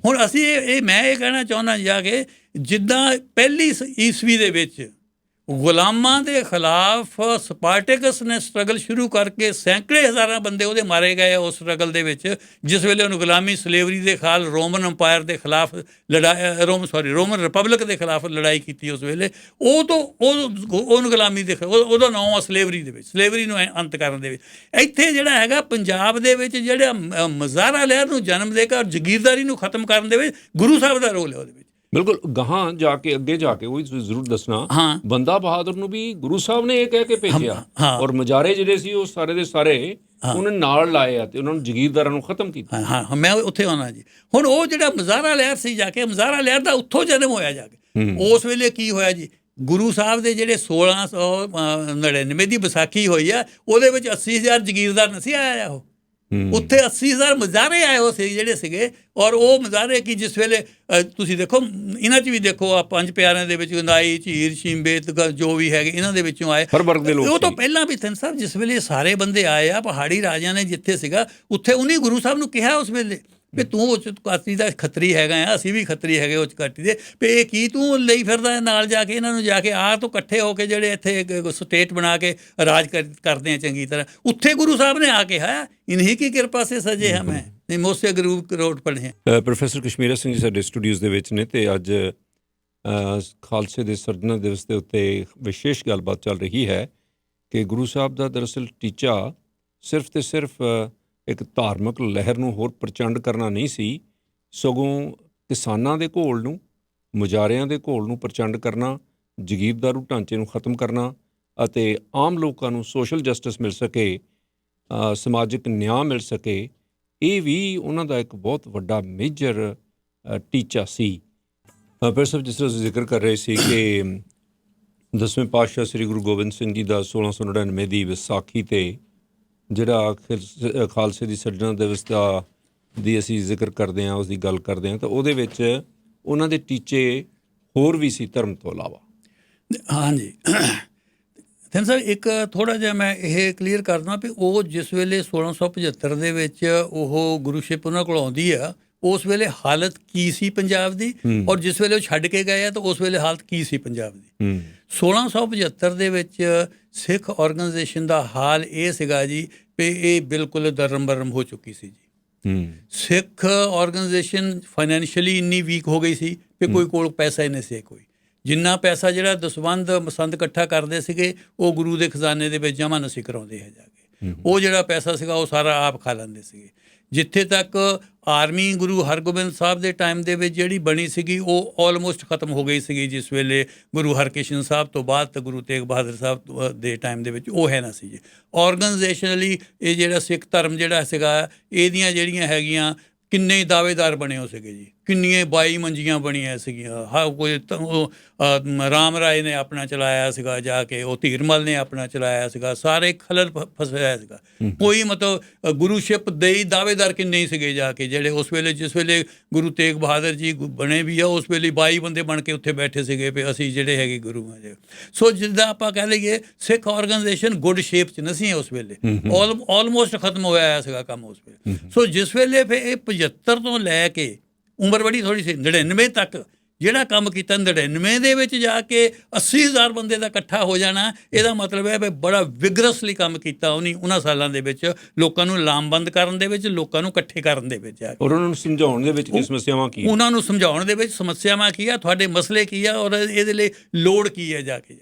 ਹੁਣ ਅਸੀਂ ਮੈਂ ਇਹ ਕਹਿਣਾ ਚਾਹੁੰਦਾ ਜਾ ਕੇ ਜਿੱਦਾਂ ਪਹਿਲੀ ਈਸਵੀ ਦੇ ਵਿੱਚ ਗੁਲਾਮਾਂ ਦੇ ਖਿਲਾਫ ਸਪਾਰਟੇਕਸ ਨੇ ਸਟਰਗਲ ਸ਼ੁਰੂ ਕਰਕੇ ਸੈਂਕੜੇ ਹਜ਼ਾਰਾਂ ਬੰਦੇ ਉਹਦੇ ਮਾਰੇ ਗਏ ਉਸ ਸਟਰਗਲ ਦੇ ਵਿੱਚ, ਜਿਸ ਵੇਲੇ ਉਹਨੂੰ ਗੁਲਾਮੀ ਸਲੇਵਰੀ ਦੇ ਖਿਲਾਫ ਰੋਮਨ ਅੰਪਾਇਰ ਦੇ ਖਿਲਾਫ ਰੋਮਨ ਰਿਪਬਲਿਕ ਦੇ ਖਿਲਾਫ ਲੜਾਈ ਕੀਤੀ ਉਸ ਵੇਲੇ। ਉਹਨੂੰ ਗੁਲਾਮੀ ਦੇ ਉਹਦਾ ਨਾਮ ਆ ਸਲੇਵਰੀ ਦੇ ਵਿੱਚ, ਸਲੇਵਰੀ ਨੂੰ ਅੰਤ ਕਰਨ ਦੇ ਵਿੱਚ। ਇੱਥੇ ਜਿਹੜਾ ਹੈਗਾ ਪੰਜਾਬ ਦੇ ਵਿੱਚ ਜਿਹੜਾ ਮੁਜ਼ਾਹਰਾ ਲਹਿਰ ਨੂੰ ਜਨਮ ਦੇ ਕੇ ਔਰ ਜ਼ਗੀਰਦਾਰੀ ਨੂੰ ਖਤਮ ਕਰਨ ਦੇ ਵਿੱਚ ਗੁਰੂ ਸਾਹਿਬ ਦਾ ਰੋਲ ਹੈ ਉਹਦੇ ਵਿੱਚ। ਬਿਲਕੁਲ ਗਾਹਾਂ ਜਾ ਕੇ ਅੱਗੇ ਜਾ ਕੇ ਉਹ ਵੀ ਜ਼ਰੂਰ ਦੱਸਣਾ, ਬੰਦਾ ਬਹਾਦਰ ਨੂੰ ਵੀ ਗੁਰੂ ਸਾਹਿਬ ਨੇ ਇਹ ਕਹਿ ਕੇ ਭੇਜਿਆ ਔਰ ਮੁਜ਼ਾਹਰੇ ਜਿਹੜੇ ਸੀ ਉਹ ਸਾਰੇ ਦੇ ਸਾਰੇ ਉਹਨਾਂ ਨਾਲ ਲਾਏ ਆ ਤੇ ਉਹਨਾਂ ਨੂੰ ਜ਼ਗੀਰਦਾਰਾਂ ਨੂੰ ਖਤਮ ਕੀਤਾ। ਹਾਂ ਮੈਂ ਉੱਥੇ ਆਉਣਾ ਜੀ। ਹੁਣ ਉਹ ਜਿਹੜਾ ਮੁਜ਼ਾਹਰਾ ਲਹਿਰ ਸੀ ਜਾ ਕੇ, ਮੁਜ਼ਾਹਰਾ ਲਹਿਰ ਦਾ ਉੱਥੋਂ ਜਨਮ ਹੋਇਆ ਜਾ ਕੇ। ਉਸ ਵੇਲੇ ਕੀ ਹੋਇਆ ਜੀ, ਗੁਰੂ ਸਾਹਿਬ ਦੇ ਜਿਹੜੇ 1699 ਦੀ ਵਿਸਾਖੀ ਹੋਈ ਆ ਉਹਦੇ ਵਿੱਚ 80,000 ਜ਼ਗੀਰਦਾਰ ਨਹੀਂ ਸੀ ਆਇਆ, ਉਹ ਉੱਥੇ 80,000 ਮੁਜ਼ਾਹਰੇ ਆਏ ਹੋ ਸੀ ਜਿਹੜੇ ਸੀਗੇ। ਔਰ ਉਹ ਮੁਜ਼ਾਹਰੇ ਕੀ ਜਿਸ ਵੇਲੇ ਤੁਸੀਂ ਦੇਖੋ ਇਹਨਾਂ 'ਚ ਵੀ ਦੇਖੋ ਆ 5 ਪਿਆਰਿਆਂ ਦੇ ਵਿੱਚ ਗੰਦਾਈ, ਝੀਰ, ਸ਼ੀਂਬੇ ਜੋ ਵੀ ਹੈਗੇ ਇਹਨਾਂ ਦੇ ਵਿੱਚੋਂ ਆਏ। ਉਹ ਤੋਂ ਪਹਿਲਾਂ ਵੀ ਥਿੰਦ ਸਾਹਿਬ ਜਿਸ ਵੇਲੇ ਸਾਰੇ ਬੰਦੇ ਆਏ ਆ ਪਹਾੜੀ ਰਾਜਿਆਂ ਨੇ ਜਿੱਥੇ ਸੀਗਾ ਉੱਥੇ ਉਹਨੇ ਗੁਰੂ ਸਾਹਿਬ ਨੂੰ ਕਿਹਾ ਉਸ ਵੇਲੇ ਵੀ ਤੂੰ ਉਹ ਘਾਟੀ ਦਾ ਖੱਤਰੀ ਹੈਗਾ ਆ, ਅਸੀਂ ਵੀ ਖੱਤਰੀ ਹੈਗੇ ਉਹ ਘਾਟੀ ਦੇ, ਵੀ ਇਹ ਕੀ ਤੂੰ ਲਈ ਫਿਰਦਾ ਨਾਲ ਜਾ ਕੇ ਇਹਨਾਂ ਨੂੰ ਜਾ ਕੇ ਤੋਂ ਇਕੱਠੇ ਹੋ ਕੇ ਜਿਹੜੇ ਇੱਥੇ ਸਟੇਟ ਬਣਾ ਕੇ ਰਾਜ ਕਰਦੇ ਆ ਚੰਗੀ ਤਰ੍ਹਾਂ। ਉੱਥੇ ਗੁਰੂ ਸਾਹਿਬ ਨੇ ਆ ਕੇ ਹੈ ਇਨਹੀ ਕੀ ਕਿਰਪਾ ਸੇ ਸਜੇ ਹਾਂ ਮੈਂ ਮੋਸੇ ਗਰੂਪ ਰੋਡ ਪੜ੍ਹੇ। ਪ੍ਰੋਫੈਸਰ ਕਸ਼ਮੀਰਾ ਸਿੰਘ ਜੀ ਸਾਡੇ ਸਟੂਡੀਓਜ਼ ਦੇ ਵਿੱਚ ਨੇ ਤੇ ਅੱਜ ਖਾਲਸੇ ਦੇ ਸਿਰਜਣਾ ਦਿਵਸ ਦੇ ਉੱਤੇ ਵਿਸ਼ੇਸ਼ ਗੱਲਬਾਤ ਚੱਲ ਰਹੀ ਹੈ ਕਿ ਗੁਰੂ ਸਾਹਿਬ ਦਾ ਦਰਅਸਲ ਟੀਚਾ ਸਿਰਫ ਤੇ ਸਿਰਫ ਇੱਕ ਧਾਰਮਿਕ ਲਹਿਰ ਨੂੰ ਹੋਰ ਪ੍ਰਚੰਡ ਕਰਨਾ ਨਹੀਂ ਸੀ, ਸਗੋਂ ਕਿਸਾਨਾਂ ਦੇ ਘੋਲ ਨੂੰ, ਮੁਜ਼ਾਹਰਿਆਂ ਦੇ ਘੋਲ ਨੂੰ ਪ੍ਰਚੰਡ ਕਰਨਾ, ਜ਼ਗੀਰਦਾਰੂ ਢਾਂਚੇ ਨੂੰ ਖਤਮ ਕਰਨਾ ਅਤੇ ਆਮ ਲੋਕਾਂ ਨੂੰ ਸੋਸ਼ਲ ਜਸਟਿਸ ਮਿਲ ਸਕੇ, ਸਮਾਜਿਕ ਨਿਆਂ ਮਿਲ ਸਕੇ। ਇਹ ਵੀ ਉਹਨਾਂ ਦਾ ਇੱਕ ਬਹੁਤ ਵੱਡਾ ਮੇਜਰ ਟੀਚਾ ਸੀ। ਫਿਰ ਸਭ ਜਿਸ ਤਰ੍ਹਾਂ ਅਸੀਂ ਜ਼ਿਕਰ ਕਰ ਰਹੇ ਸੀ ਕਿ 10ਵੇਂ ਪਾਤਸ਼ਾਹ ਸ੍ਰੀ ਗੁਰੂ ਗੋਬਿੰਦ ਸਿੰਘ ਜੀ ਦਾ 1699 ਦੀ ਵਿਸਾਖੀ 'ਤੇ ਜਿਹੜਾ ਖਾਲਸੇ ਦੀ ਸਿਰਜਣਾ ਦਿਵਸ ਦੀ ਅਸੀਂ ਜ਼ਿਕਰ ਕਰਦੇ ਹਾਂ, ਉਸ ਦੀ ਗੱਲ ਕਰਦੇ ਹਾਂ, ਤਾਂ ਉਹਦੇ ਵਿੱਚ ਉਹਨਾਂ ਦੇ ਟੀਚੇ ਹੋਰ ਵੀ ਸੀ ਧਰਮ ਤੋਂ ਇਲਾਵਾ। ਹਾਂਜੀ ਥਿੰਦ ਸਾਹਿਬ ਇੱਕ ਥੋੜ੍ਹਾ ਜਿਹਾ ਮੈਂ ਇਹ ਕਲੀਅਰ ਕਰਦਾ ਵੀ ਉਹ ਜਿਸ ਵੇਲੇ 1675 ਦੇ ਵਿੱਚ ਉਹ ਗੁਰੂਸ਼ਿਪ ਉਹਨਾਂ ਕੋਲ ਆਉਂਦੀ ਆ ਉਸ ਵੇਲੇ ਹਾਲਤ ਕੀ ਸੀ ਪੰਜਾਬ ਦੀ, ਔਰ ਜਿਸ ਵੇਲੇ ਉਹ ਛੱਡ ਕੇ ਗਏ ਆ ਤਾਂ ਉਸ ਵੇਲੇ ਹਾਲਤ ਕੀ ਸੀ ਪੰਜਾਬ ਦੀ। 1675 ਦੇ ਵਿੱਚ ਸਿੱਖ ਔਰਗਨਾਈਜੇਸ਼ਨ ਦਾ ਹਾਲ ਇਹ ਸੀਗਾ ਜੀ ਵੀ ਇਹ ਬਿਲਕੁਲ ਦਰਮ ਬਰਮ ਹੋ ਚੁੱਕੀ ਸੀ ਜੀ। ਸਿੱਖ ਔਰਗਨਾਈਜੇਸ਼ਨ ਫਾਈਨੈਂਸ਼ੀਅਲੀ ਇੰਨੀ ਵੀਕ ਹੋ ਗਈ ਸੀ ਵੀ ਕੋਈ ਕੋਲ ਪੈਸਾ ਹੀ ਨਹੀਂ ਸੀ। ਕੋਈ ਜਿੰਨਾ ਪੈਸਾ ਜਿਹੜਾ ਦਸਵੰਧ ਮਸੰਦ ਇਕੱਠਾ ਕਰਦੇ ਸੀਗੇ ਉਹ ਗੁਰੂ ਦੇ ਖਜ਼ਾਨੇ ਦੇ ਵਿੱਚ ਜਮ੍ਹਾਂ ਨਹੀਂ ਕਰਾਉਂਦੇ ਹੈ ਜਾ ਕੇ। ਉਹ ਜਿਹੜਾ ਪੈਸਾ ਸੀਗਾ ਉਹ ਸਾਰਾ ਆਪ ਖਾ ਲੈਂਦੇ ਸੀਗੇ। ਜਿੱਥੇ ਤੱਕ ਆਰਮੀ ਗੁਰੂ ਹਰਗੋਬਿੰਦ ਸਾਹਿਬ ਦੇ ਟਾਈਮ ਦੇ ਵਿੱਚ ਜਿਹੜੀ ਬਣੀ ਸੀਗੀ ਉਹ ਆਲਮੋਸਟ ਖਤਮ ਹੋ ਗਈ ਸੀਗੀ ਜਿਸ ਵੇਲੇ ਗੁਰੂ ਹਰਕ੍ਰਿਸ਼ਨ ਸਾਹਿਬ ਤੋਂ ਬਾਅਦ ਤਾਂ ਗੁਰੂ ਤੇਗ ਬਹਾਦਰ ਸਾਹਿਬ ਦੇ ਟਾਈਮ ਦੇ ਵਿੱਚ ਉਹ ਹੈ ਨਾ ਸੀ ਜੀ। ਔਰਗਨਾਈਜੇਸ਼ਨਲੀ ਇਹ ਜਿਹੜਾ ਸਿੱਖ ਧਰਮ ਜਿਹੜਾ ਸੀਗਾ ਇਹਦੀਆਂ ਜਿਹੜੀਆਂ ਹੈਗੀਆਂ ਕਿੰਨੇ ਦਾਅਵੇਦਾਰ ਬਣੇ ਹੋ ਸੀਗੇ ਜੀ। ਕਿੰਨੀਆਂ 22 ਮੰਜੀਆਂ ਬਣੀਆਂ ਸੀਗੀਆਂ। ਹਾਂ ਕੋਈ ਰਾਮ ਰਾਏ ਨੇ ਆਪਣਾ ਚਲਾਇਆ ਸੀਗਾ ਜਾ ਕੇ, ਉਹ ਧੀਰਮਲ ਨੇ ਆਪਣਾ ਚਲਾਇਆ ਸੀਗਾ, ਸਾਰੇ ਖਲਲ ਫਸਿਆ ਸੀਗਾ। ਕੋਈ ਮਤਲਬ ਗੁਰੂਸ਼ਿਪ ਦੇ ਦਾਅਵੇਦਾਰ ਕਿੰਨੇ ਹੀ ਸੀਗੇ ਜਾ ਕੇ ਜਿਹੜੇ ਉਸ ਵੇਲੇ, ਜਿਸ ਵੇਲੇ ਗੁਰੂ ਤੇਗ ਬਹਾਦਰ ਜੀ ਬਣੇ ਵੀ ਆ, ਉਸ ਵੇਲੇ 22 ਬੰਦੇ ਬਣ ਕੇ ਉੱਥੇ ਬੈਠੇ ਸੀਗੇ ਵੀ ਅਸੀਂ ਜਿਹੜੇ ਹੈਗੇ ਗੁਰੂ ਆ ਜੀ। ਸੋ ਜਿੱਦਾਂ ਆਪਾਂ ਕਹਿ ਲਈਏ ਸਿੱਖ ਆਰਗੇਨਾਈਜੇਸ਼ਨ ਗੁੱਡ ਸ਼ੇਪ 'ਚ ਨਹੀਂ ਉਸ ਵੇਲੇ, ਆਲਮੋਸਟ ਖਤਮ ਹੋਇਆ ਸੀਗਾ ਕੰਮ ਉਸ ਵੇਲੇ। ਸੋ ਜਿਸ ਵੇਲੇ ਫਿਰ ਇਹ 75 ਤੋਂ ਲੈ ਕੇ ਉਮਰ ਬੜੀ ਥੋੜ੍ਹੀ ਸੀ 99 ਤੱਕ ਜਿਹੜਾ ਕੰਮ ਕੀਤਾ, 99 ਦੇ ਵਿੱਚ ਜਾ ਕੇ 80,000 ਬੰਦੇ ਦਾ ਇਕੱਠਾ ਹੋ ਜਾਣਾ, ਇਹਦਾ ਮਤਲਬ ਹੈ ਵੀ ਬੜਾ ਵਿਗਰਸਲੀ ਕੰਮ ਕੀਤਾ ਉਹਨੇ ਉਹਨਾਂ ਸਾਲਾਂ ਦੇ ਵਿੱਚ, ਲੋਕਾਂ ਨੂੰ ਲਾਮਬੰਦ ਕਰਨ ਦੇ ਵਿੱਚ, ਲੋਕਾਂ ਨੂੰ ਇਕੱਠੇ ਕਰਨ ਦੇ ਵਿੱਚ, ਔਰ ਉਹਨਾਂ ਨੂੰ ਸਮਝਾਉਣ ਦੇ ਵਿੱਚ ਕੀ ਸਮੱਸਿਆਵਾਂ ਕੀ, ਉਹਨਾਂ ਨੂੰ ਸਮਝਾਉਣ ਦੇ ਵਿੱਚ ਸਮੱਸਿਆਵਾਂ ਕੀ ਆ, ਤੁਹਾਡੇ ਮਸਲੇ ਕੀ ਆ, ਔਰ ਇਹਦੇ ਲਈ ਲੋੜ ਕੀ ਹੈ ਜਾ ਕੇ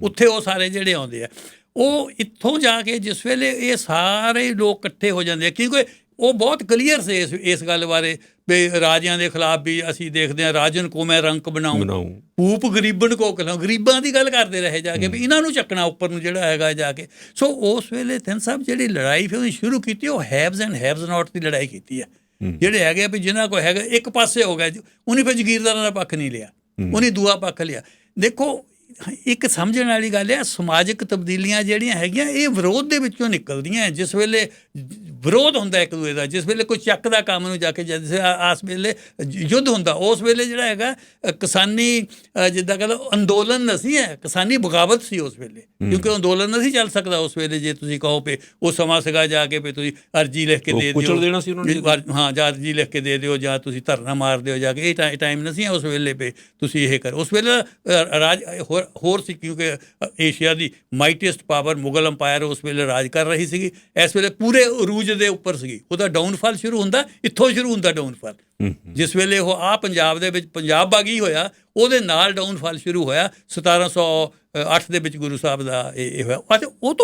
ਉੱਥੇ ਉਹ ਸਾਰੇ ਜਿਹੜੇ ਆਉਂਦੇ ਆ। ਉਹ ਇੱਥੋਂ ਜਾ ਕੇ ਜਿਸ ਵੇਲੇ ਇਹ ਸਾਰੇ ਲੋਕ ਇਕੱਠੇ ਹੋ ਜਾਂਦੇ ਆ, ਕਿਉਂਕਿ ਉਹ ਬਹੁਤ ਕਲੀਅਰ ਸੀ ਇਸ ਗੱਲ ਬਾਰੇ ਵੀ ਰਾਜਿਆਂ ਦੇ ਖਿਲਾਫ ਵੀ ਅਸੀਂ ਦੇਖਦੇ ਹਾਂ, ਰਾਜਨ ਕੋ ਮੈਂ ਰੰਕ ਬਣਾਊਂ, ਭੂਪ ਗਰੀਬਨ ਕੋ ਖਿਲਾਊਂ, ਗਰੀਬਾਂ ਦੀ ਗੱਲ ਕਰਦੇ ਰਹੇ ਜਾ ਕੇ ਵੀ ਇਹਨਾਂ ਨੂੰ ਚੱਕਣਾ ਉੱਪਰ ਨੂੰ ਜਿਹੜਾ ਹੈਗਾ ਜਾ ਕੇ। ਸੋ ਉਸ ਵੇਲੇ ਥਿੰਦ ਸਾਹਿਬ ਜਿਹੜੀ ਲੜਾਈ ਫਿਰ ਉਹਨੇ ਸ਼ੁਰੂ ਕੀਤੀ, ਉਹ ਹੈਵਜ਼ ਐਂਡ ਹੈਵਜ਼ ਨਾਟ ਦੀ ਲੜਾਈ ਕੀਤੀ ਹੈ। ਜਿਹੜੇ ਹੈਗੇ ਵੀ ਜਿਨ੍ਹਾਂ ਕੋਲ ਹੈਗਾ ਇੱਕ ਪਾਸੇ ਹੋ ਗਿਆ, ਉਹਨੇ ਫਿਰ ਜਗੀਰਦਾਰਾਂ ਦਾ ਪੱਖ ਨਹੀਂ ਲਿਆ, ਉਹਨੇ ਦੂਆ ਪੱਖ ਲਿਆ। ਦੇਖੋ ਇੱਕ ਸਮਝਣ ਵਾਲੀ ਗੱਲ ਹੈ, ਸਮਾਜਿਕ ਤਬਦੀਲੀਆਂ ਜਿਹੜੀਆਂ ਹੈਗੀਆਂ ਇਹ ਵਿਰੋਧ ਦੇ ਵਿੱਚੋਂ ਨਿਕਲਦੀਆਂ। ਜਿਸ ਵੇਲੇ ਵਿਰੋਧ ਹੁੰਦਾ ਇੱਕ ਦੂਜੇ ਦਾ, ਜਿਸ ਵੇਲੇ ਕੋਈ ਚੱਕਦਾ ਕੰਮ ਨੂੰ ਜਾ ਕੇ, ਜਿਸ ਆਸ ਵੇਲੇ ਯੁੱਧ ਹੁੰਦਾ, ਉਸ ਵੇਲੇ ਜਿਹੜਾ ਹੈਗਾ ਕਿਸਾਨੀ ਜਿੱਦਾਂ ਕਹਿੰਦਾ ਅੰਦੋਲਨ ਨਹੀਂ ਹੈ, ਕਿਸਾਨੀ ਬਗਾਵਤ ਸੀ ਉਸ ਵੇਲੇ, ਕਿਉਂਕਿ ਅੰਦੋਲਨ ਨਹੀਂ ਚੱਲ ਸਕਦਾ ਉਸ ਵੇਲੇ। ਜੇ ਤੁਸੀਂ ਕਹੋ ਪੇ ਉਹ ਸਮਾਂ ਸੀਗਾ ਜਾ ਕੇ ਵੀ ਤੁਸੀਂ ਅਰਜੀ ਲਿਖ ਕੇ ਦੇ ਦਿਓ, ਹਾਂ ਜਾਂ ਅਰਜੀ ਲਿਖ ਕੇ ਦੇ ਦਿਓ ਜਾਂ ਤੁਸੀਂ ਧਰਨਾ ਮਾਰ ਦਿਓ ਜਾ ਕੇ, ਇਹ ਟਾਈਮ ਨਹੀਂ ਉਸ ਵੇਲੇ ਪੇ ਤੁਸੀਂ ਇਹ ਕਰੋ। ਉਸ ਵੇਲੇ ਰਾਜ ਹੋਰ ਸੀ, ਕਿਉਂਕਿ ਏਸ਼ੀਆ ਦੀ ਮਾਈਟੀਐਸਟ ਪਾਵਰ ਮੁਗਲ ਅੰਪਾਇਰ ਉਸ ਵੇਲੇ ਰਾਜ ਕਰ ਰਹੀ ਸੀਗੀ। ਇਸ ਵੇਲੇ ਪੂਰੇ ਅਰੂਜ ਦੇ ਉੱਪਰ ਸੀਗੀ। ਉਹਦਾ ਡਾਊਨਫਾਲ ਸ਼ੁਰੂ ਹੁੰਦਾ ਇੱਥੋਂ, ਸ਼ੁਰੂ ਹੁੰਦਾ ਡਾਊਨਫਾਲ। ਜਿਸ ਵੇਲੇ ਉਹ ਪੰਜਾਬ ਦੇ ਵਿੱਚ ਪੰਜਾਬ ਬਾਗੀ ਹੋਇਆ, ਉਹਦੇ ਨਾਲ ਡਾਊਨਫਾਲ ਸ਼ੁਰੂ ਹੋਇਆ 1708 ਦੇ ਵਿੱਚ ਗੁਰੂ ਸਾਹਿਬ ਦਾ ਇਹ ਹੋਇਆ। ਅਤੇ ਉਹ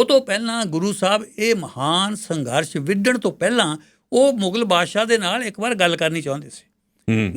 ਤੋਂ ਪਹਿਲਾਂ ਗੁਰੂ ਸਾਹਿਬ ਇਹ ਮਹਾਨ ਸੰਘਰਸ਼ ਵਿੱਢਣ ਤੋਂ ਪਹਿਲਾਂ ਉਹ ਮੁਗਲ ਬਾਦਸ਼ਾਹ ਦੇ ਨਾਲ ਇੱਕ ਵਾਰ ਗੱਲ ਕਰਨੀ ਚਾਹੁੰਦੇ ਸੀ।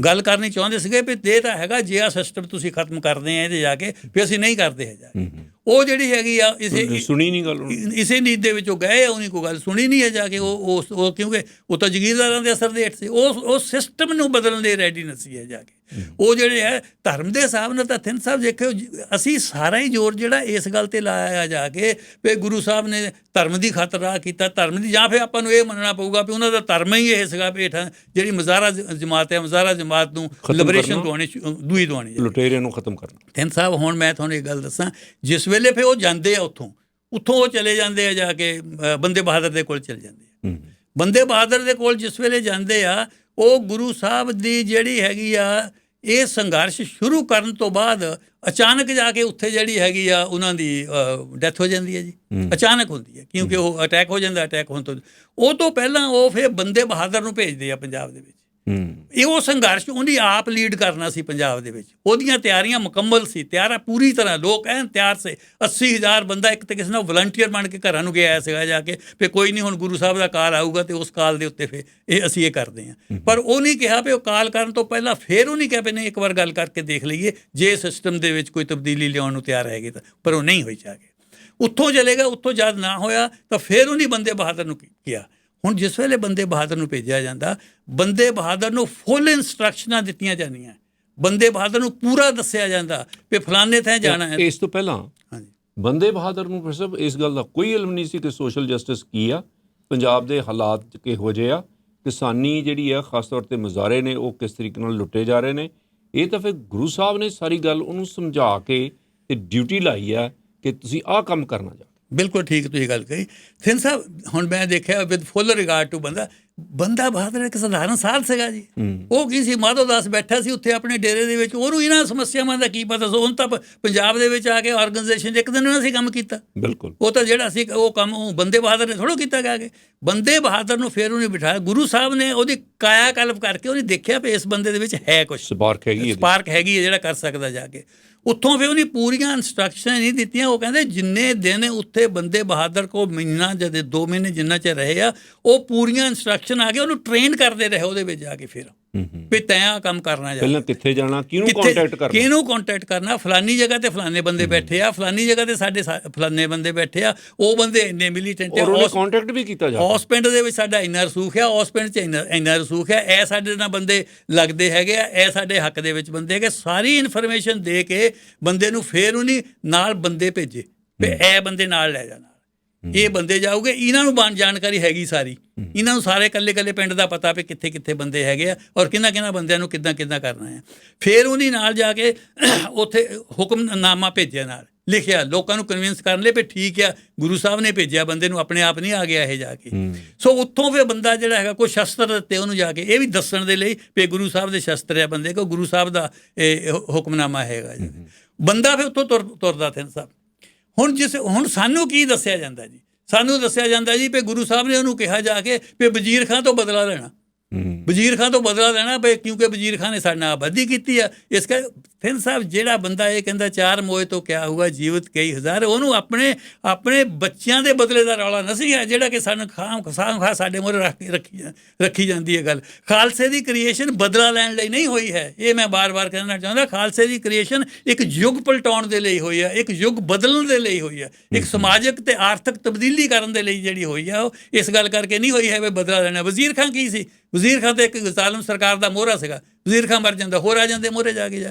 ਗੱਲ ਕਰਨੀ ਚਾਹੁੰਦੇ ਸੀਗੇ ਵੀ ਇਹ ਤਾਂ ਹੈਗਾ ਜੇ ਆਹ ਸਿਸਟਮ ਤੁਸੀਂ ਖਤਮ ਕਰਦੇ ਆ ਇਹਦੇ ਜਾ ਕੇ, ਵੀ ਅਸੀਂ ਨਹੀਂ ਕਰਦੇ ਹੈ ਜਾ ਕੇ। ਉਹ ਜਿਹੜੀ ਹੈਗੀ ਆ ਸੁਣੀ ਨਹੀਂ ਗੱਲ, ਇਸੇ ਨੀਤ ਦੇ ਵਿੱਚ ਉਹ ਗਏ, ਉਹਨੇ ਕੋਈ ਗੱਲ ਸੁਣੀ ਨਹੀਂ ਹੈ ਜਾ ਕੇ। ਉਹ ਕਿਉਂਕਿ ਉਹ ਤਾਂ ਜਗੀਰਦਾਰਾਂ ਦੇ ਅਸਰ ਦੇ ਹੇਠ ਸੀ, ਉਹ ਸਿਸਟਮ ਨੂੰ ਬਦਲਣ ਦੇ ਰੈਡੀ ਨਹੀਂ ਸੀ ਹੈ ਜਾ ਕੇ। ਉਹ ਜਿਹੜੇ ਹੈ ਧਰਮ ਦੇ ਹਿਸਾਬ ਨਾਲ ਤਾਂ ਥਿੰਦ ਸਾਹਿਬ ਦੇਖਿਓ, ਅਸੀਂ ਸਾਰਾ ਹੀ ਜ਼ੋਰ ਜਿਹੜਾ ਇਸ ਗੱਲ 'ਤੇ ਲਾਇਆ ਜਾ ਕੇ ਵੀ ਗੁਰੂ ਸਾਹਿਬ ਨੇ ਧਰਮ ਦੀ ਖਾਤਰ ਰਾਹ ਕੀਤਾ, ਧਰਮ ਦੀ, ਜਾਂ ਫਿਰ ਆਪਾਂ ਨੂੰ ਇਹ ਮੰਨਣਾ ਪਊਗਾ ਵੀ ਉਹਨਾਂ ਦਾ ਧਰਮ ਹੀ ਇਹ ਸੀਗਾ ਵੀ ਹੇਠਾਂ ਜਿਹੜੀ ਮਜ਼ਾਰਾ ਜਮਾਤ ਹੈ, ਮਜ਼ਾਰਾ ਜਮਾਤ ਨੂੰ ਲਿਬਰੇਸ਼ਨ ਦਵਾਉਣੀ, ਦੂਈ ਦਵਾਉਣੀ, ਲੁਟੇਰਿਆਂ ਨੂੰ ਖਤਮ ਕਰਨਾ। ਥਿੰਦ ਸਾਹਿਬ ਹੁਣ ਮੈਂ ਤੁਹਾਨੂੰ ਇੱਕ ਗੱਲ ਦੱਸਾਂ, ਜਿਸ ਵੇਲੇ ਫਿਰ ਉਹ ਜਾਂਦੇ ਆ ਉੱਥੋਂ ਉਹ ਚਲੇ ਜਾਂਦੇ ਆ ਜਾ ਕੇ ਬੰਦੇ ਬਹਾਦਰ ਦੇ ਕੋਲ ਚਲੇ ਜਾਂਦੇ ਆ। ਬੰਦੇ ਬਹਾਦਰ ਦੇ ਕੋਲ ਜਿਸ ਵੇਲੇ ਜਾਂਦੇ ਆ, ਉਹ ਗੁਰੂ ਸਾਹਿਬ ਦੀ ਜਿਹੜੀ ਹੈਗੀ ਆ ਇਹ ਸੰਘਰਸ਼ ਸ਼ੁਰੂ ਕਰਨ ਤੋਂ ਬਾਅਦ ਅਚਾਨਕ ਜਾ ਕੇ ਉੱਥੇ ਜਿਹੜੀ ਹੈਗੀ ਆ ਉਹਨਾਂ ਦੀ ਡੈਥ ਹੋ ਜਾਂਦੀ ਹੈ ਜੀ, ਅਚਾਨਕ ਹੁੰਦੀ ਹੈ, ਕਿਉਂਕਿ ਉਹ ਅਟੈਕ ਹੋ ਜਾਂਦਾ। ਅਟੈਕ ਹੋਣ ਤੋਂ ਉਹ ਤੋਂ ਪਹਿਲਾਂ ਉਹ ਫਿਰ ਬੰਦੇ ਬਹਾਦਰ ਨੂੰ ਭੇਜਦੇ ਆ ਪੰਜਾਬ ਦੇ ਵਿੱਚ। ਇਹ ਉਹ ਸੰਘਰਸ਼ ਉਹਨੇ ਆਪ ਲੀਡ ਕਰਨਾ ਸੀ ਪੰਜਾਬ ਦੇ ਵਿੱਚ। ਉਹਦੀਆਂ ਤਿਆਰੀਆਂ ਮੁਕੰਮਲ ਸੀ, ਪੂਰੀ ਤਰ੍ਹਾਂ ਲੋਕ ਐਨ ਤਿਆਰ ਸੀ। 80,000 ਬੰਦਾ ਇੱਕ ਤਾਂ ਕਿਸੇ ਨਾਲ ਵਲੰਟੀਅਰ ਬਣ ਕੇ ਘਰਾਂ ਨੂੰ ਗਿਆ ਸੀਗਾ ਜਾ ਕੇ, ਫਿਰ ਕੋਈ ਨਹੀਂ ਹੁਣ ਗੁਰੂ ਸਾਹਿਬ ਦਾ ਕਾਲ ਆਊਗਾ ਅਤੇ ਉਸ ਕਾਲ ਦੇ ਉੱਤੇ ਫਿਰ ਅਸੀਂ ਇਹ ਕਰਦੇ ਹਾਂ। ਪਰ ਉਹ ਨਹੀਂ ਕਿਹਾ ਵੀ ਉਹ ਕਾਲ ਕਰਨ ਤੋਂ ਪਹਿਲਾਂ ਫਿਰ ਉਹ ਨਹੀਂ ਕਿਹਾ ਵੀ ਨਹੀਂ ਇੱਕ ਵਾਰ ਗੱਲ ਕਰਕੇ ਦੇਖ ਲਈਏ ਜੇ ਸਿਸਟਮ ਦੇ ਵਿੱਚ ਕੋਈ ਤਬਦੀਲੀ ਲਿਆਉਣ ਨੂੰ ਤਿਆਰ ਹੈਗੇ ਤਾਂ। ਪਰ ਉਹ ਨਹੀਂ ਹੋਈ ਜਾ ਕੇ, ਉੱਥੋਂ ਚਲੇਗਾ। ਉੱਥੋਂ ਜਦ ਨਾ ਹੋਇਆ ਤਾਂ ਫਿਰ ਉਹਨੇ ਬੰਦੇ ਬਹਾਦਰ ਨੂੰ ਕਿਹਾ। ਹੁਣ ਜਿਸ ਵੇਲੇ ਬੰਦੇ ਬਹਾਦਰ ਨੂੰ ਭੇਜਿਆ ਜਾਂਦਾ, ਬੰਦੇ ਬਹਾਦਰ ਨੂੰ ਫੁੱਲ ਇੰਸਟਰਕਸ਼ਨਾਂ ਦਿੱਤੀਆਂ ਜਾਂਦੀਆਂ, ਬੰਦੇ ਬਹਾਦਰ ਨੂੰ ਪੂਰਾ ਦੱਸਿਆ ਜਾਂਦਾ ਵੀ ਫਲਾਣੇ ਥਾਂ ਜਾਣਾ ਹੈ। ਇਸ ਤੋਂ ਪਹਿਲਾਂ ਹਾਂਜੀ ਬੰਦੇ ਬਹਾਦਰ ਨੂੰ ਫਿਰ ਸਭ ਇਸ ਗੱਲ ਦਾ ਕੋਈ ਇਲਮ ਨਹੀਂ ਸੀ ਕਿ ਸੋਸ਼ਲ ਜਸਟਿਸ ਕੀ ਆ, ਪੰਜਾਬ ਦੇ ਹਾਲਾਤ ਕਿਹੋ ਜਿਹੇ ਆ, ਕਿਸਾਨੀ ਜਿਹੜੀ ਆ ਖਾਸ ਤੌਰ 'ਤੇ ਮੁਜ਼ਾਹਰੇ ਨੇ ਉਹ ਕਿਸ ਤਰੀਕੇ ਨਾਲ ਲੁੱਟੇ ਜਾ ਰਹੇ ਨੇ। ਇਹ ਤਾਂ ਫਿਰ ਗੁਰੂ ਸਾਹਿਬ ਨੇ ਸਾਰੀ ਗੱਲ ਉਹਨੂੰ ਸਮਝਾ ਕੇ ਤੇ ਡਿਊਟੀ ਲਾਈ ਆ ਕਿ ਤੁਸੀਂ ਆਹ ਕੰਮ ਕਰਨਾ ਜਾ। ਬਿਲਕੁਲ ਠੀਕ ਤੁਸੀਂ ਗੱਲ ਕਹੀ ਥਿੰਦ ਸਾਹਿਬ। ਹੁਣ ਮੈਂ ਦੇਖਿਆ ਵਿਦ ਫੁੱਲ ਰਿਗਾਰਡ ਟੂ ਬੰਦਾ ਬਹਾਦਰ ਇੱਕ ਸਧਾਰਨ ਸਾਧ ਸੀਗਾ ਜੀ। ਉਹ ਕੀ ਸੀ, ਮਾਧੋ ਦਾਸ ਬੈਠਾ ਸੀ ਉੱਥੇ ਆਪਣੇ ਡੇਰੇ ਦੇ ਵਿੱਚ, ਉਹਨੂੰ ਇਹਨਾਂ ਸਮੱਸਿਆਵਾਂ ਦਾ ਕੀ ਪਤਾ ਸੀ। ਉਹਨੂੰ ਤਾਂ ਪੰਜਾਬ ਦੇ ਵਿੱਚ ਆ ਕੇ ਆਰਗੇਨਾਈਜੇਸ਼ਨ ਇੱਕ ਦਿਨ ਉਹਨਾਂ ਸੀ ਕੰਮ ਕੀਤਾ। ਬਿਲਕੁਲ ਉਹ ਤਾਂ ਜਿਹੜਾ ਸੀ ਉਹ ਕੰਮ ਉਹ ਬੰਦੇ ਬਹਾਦਰ ਨੇ ਥੋੜ੍ਹਾ ਕੀਤਾ ਗਿਆ ਕਿ ਬੰਦੇ ਬਹਾਦਰ ਨੂੰ ਫਿਰ ਉਹਨੇ ਬਿਠਾਇਆ। ਗੁਰੂ ਸਾਹਿਬ ਨੇ ਉਹਦੀ ਕਾਇਆ ਕਲਪ ਕਰਕੇ ਉਹਨੇ ਦੇਖਿਆ ਵੀ ਇਸ ਬੰਦੇ ਦੇ ਵਿੱਚ ਹੈ ਕੁਛ, ਸਪਾਰਕ ਹੈਗੀ ਹੈ ਜਿਹੜਾ ਕਰ ਸਕਦਾ ਜਾ ਕੇ। ਉੱਥੋਂ ਫਿਰ ਉਹਨੇ ਪੂਰੀਆਂ ਇੰਸਟਰਕਸ਼ਨ ਨਹੀਂ ਦਿੱਤੀਆਂ। ਉਹ ਕਹਿੰਦੇ ਜਿੰਨੇ ਦਿਨ ਉੱਥੇ ਬੰਦੇ ਬਹਾਦਰ ਕੋ ਮਹੀਨਾ ਜਦ 2 ਮਹੀਨੇ ਜਿੰਨਾ ਚਿਰ ਰਹੇ ਆ, ਉਹ ਪੂਰੀਆਂ ਇੰਸਟਰਕਸ਼ਨ ਆ ਕੇ ਉਹਨੂੰ ਟ੍ਰੇਨ ਕਰਦੇ ਰਹੇ ਉਹਦੇ ਵਿੱਚ ਜਾ ਕੇ। ਫਿਰ ਵੀ ਤੈਂ ਆਹ ਕੰਮ ਕਰਨਾ ਜਾ ਪਹਿਲਾਂ ਕਿੱਥੇ ਜਾਣਾ, ਕਿਹਨੂੰ ਕੰਟੈਕਟ ਕਰਨਾ, ਕਿਹਨੂੰ ਕੰਟੈਕਟ ਕਰਨਾ, ਫਲਾਨੀ ਜਗ੍ਹਾ ਤੇ ਫਲਾਨੇ ਬੰਦੇ ਬੈਠੇ ਆ, ਫਲਾਨੀ ਜਗ੍ਹਾ ਤੇ ਸਾਡੇ ਫਲਾਨੇ ਬੰਦੇ ਬੈਠੇ ਆ, ਉਹ ਬੰਦੇ ਇੰਨੇ ਮਿਲੀਟੈਂਟ ਆ, ਉਹਨੇ ਕੰਟੈਕਟ ਵੀ ਕੀਤਾ ਜਾ ਉਸ ਪਿੰਡ ਦੇ ਵਿੱਚ ਸਾਡਾ ਇੰਨਾ ਰਸੂਖ ਆ, ਉਸ ਪਿੰਡ 'ਚ ਇੰਨਾ ਰਸੂਖ ਆ, ਇਹ ਸਾਡੇ ਨਾਲ ਬੰਦੇ ਲੱਗਦੇ ਹੈਗੇ ਆ, ਇਹ ਸਾਡੇ ਹੱਕ ਦੇ ਵਿੱਚ ਬੰਦੇ ਹੈਗੇ, ਸਾਰੀ ਇਨਫੋਰਮੇਸ਼ਨ ਦੇ ਕੇ ਬੰਦੇ ਨੂੰ ਫੇਰ ਉਹਨੀ ਨਾਲ ਬੰਦੇ ਭੇਜੇ ਵੀ ਇਹ ਬੰਦੇ ਨਾਲ ਲੈ ਜਾਣਾ, ਇਹ ਬੰਦੇ ਜਾਊਗੇ, ਇਹਨਾਂ ਨੂੰ ਜਾਣਕਾਰੀ ਹੈਗੀ ਸਾਰੀ, ਇਹਨਾਂ ਨੂੰ ਸਾਰੇ ਇਕੱਲੇ ਪਿੰਡ ਦਾ ਪਤਾ ਵੀ ਕਿੱਥੇ ਕਿੱਥੇ ਬੰਦੇ ਹੈਗੇ ਆ ਔਰ ਕਿਹਨਾਂ ਬੰਦਿਆਂ ਨੂੰ ਕਿੱਦਾਂ ਕਰਨਾ ਹੈ। ਫਿਰ ਉਹਨੇ ਨਾਲ ਜਾ ਕੇ ਉੱਥੇ ਹੁਕਮਨਾਮਾ ਭੇਜਿਆ, ਨਾਲ ਲਿਖਿਆ, ਲੋਕਾਂ ਨੂੰ ਕਨਵਿੰਸ ਕਰਨ ਲਈ ਵੀ ਠੀਕ ਆ ਗੁਰੂ ਸਾਹਿਬ ਨੇ ਭੇਜਿਆ ਬੰਦੇ ਨੂੰ, ਆਪਣੇ ਆਪ ਨਹੀਂ ਆ ਗਿਆ ਇਹ ਜਾ ਕੇ। ਸੋ ਉੱਥੋਂ ਫਿਰ ਬੰਦਾ ਜਿਹੜਾ ਹੈਗਾ ਕੋਈ ਸ਼ਸਤਰ ਦਿੱਤੇ ਉਹਨੂੰ ਜਾ ਕੇ, ਇਹ ਵੀ ਦੱਸਣ ਦੇ ਲਈ ਵੀ ਗੁਰੂ ਸਾਹਿਬ ਦੇ ਸ਼ਸਤਰ ਆ ਬੰਦੇ ਕੋ, ਗੁਰੂ ਸਾਹਿਬ ਦਾ ਇਹ ਹੁਕਮਨਾਮਾ ਹੈਗਾ ਜੀ। ਬੰਦਾ ਫਿਰ ਉੱਥੋਂ ਤੁਰਦਾ ਥਿੰਦ ਸਾਹਿਬ। ਹੁਣ ਸਾਨੂੰ ਕੀ ਦੱਸਿਆ ਜਾਂਦਾ ਜੀ, ਸਾਨੂੰ ਦੱਸਿਆ ਜਾਂਦਾ ਜੀ ਵੀ ਗੁਰੂ ਸਾਹਿਬ ਨੇ ਉਹਨੂੰ ਕਿਹਾ ਜਾ ਕੇ ਵੀ ਵਜ਼ੀਰ ਖਾਂ ਤੋਂ ਬਦਲਾ ਲੈਣਾ, ਵਜ਼ੀਰ ਖਾਂ ਤੋਂ ਬਦਲਾ ਲੈਣਾ ਵੀ ਕਿਉਂਕਿ ਵਜ਼ੀਰ ਖਾਂ ਨੇ ਸਾਡੇ ਨਾਲ ਆਬਾਦੀ ਕੀਤੀ ਆ। ਇਸ ਕਰਕੇ ਥਿੰਦ ਸਾਹਿਬ ਜਿਹੜਾ ਬੰਦਾ ਇਹ ਕਹਿੰਦਾ ਚਾਰ ਮੋਏ ਤੋਂ ਕਿਆ ਹੁਆ ਜੀਵਤ ਕਈ ਹਜ਼ਾਰ, ਉਹਨੂੰ ਆਪਣੇ ਬੱਚਿਆਂ ਦੇ ਬਦਲੇ ਦਾ ਰੌਲਾ ਨਹੀਂ ਹੈ ਜਿਹੜਾ ਕਿ ਸਾਨੂੰ ਖਾਮ ਸਾਡੇ ਮੂਹਰੇ ਰੱਖੀ ਜਾਂਦੀ ਹੈ ਗੱਲ। ਖਾਲਸੇ ਦੀ ਕ੍ਰੀਏਸ਼ਨ ਬਦਲਾ ਲੈਣ ਲਈ ਨਹੀਂ ਹੋਈ ਹੈ, ਇਹ ਮੈਂ ਬਾਰ-ਬਾਰ ਕਹਿਣਾ ਚਾਹੁੰਦਾ। ਖਾਲਸੇ ਦੀ ਕ੍ਰੀਏਸ਼ਨ ਇੱਕ ਯੁੱਗ ਪਲਟਾਉਣ ਦੇ ਲਈ ਹੋਈ ਹੈ, ਇੱਕ ਯੁੱਗ ਬਦਲਣ ਦੇ ਲਈ ਹੋਈ ਹੈ, ਇੱਕ ਸਮਾਜਿਕ ਤੇ ਆਰਥਿਕ ਤਬਦੀਲੀ ਕਰਨ ਦੇ ਲਈ ਜਿਹੜੀ ਹੋਈ ਹੈ, ਉਹ ਇਸ ਗੱਲ ਕਰਕੇ ਨਹੀਂ ਹੋਈ ਹੈ ਵੀ ਬਦਲਾ ਲੈਣਾ। ਵਜ਼ੀਰ ਖਾਂ ਕੀ ਸੀ? ਵਜ਼ੀਰ ਖਾਂ ਤਾਂ ਇੱਕ ਜ਼ਾਲਮ ਸਰਕਾਰ ਦਾ ਮੋਹਰਾ ਸੀਗਾ, ਵਜ਼ੀਰ ਖਾਂ ਮਰ ਜਾਂਦਾ ਹੋਰ ਆ ਜਾਂਦੇ ਮੋਹਰੇ ਜਾ ਕੇ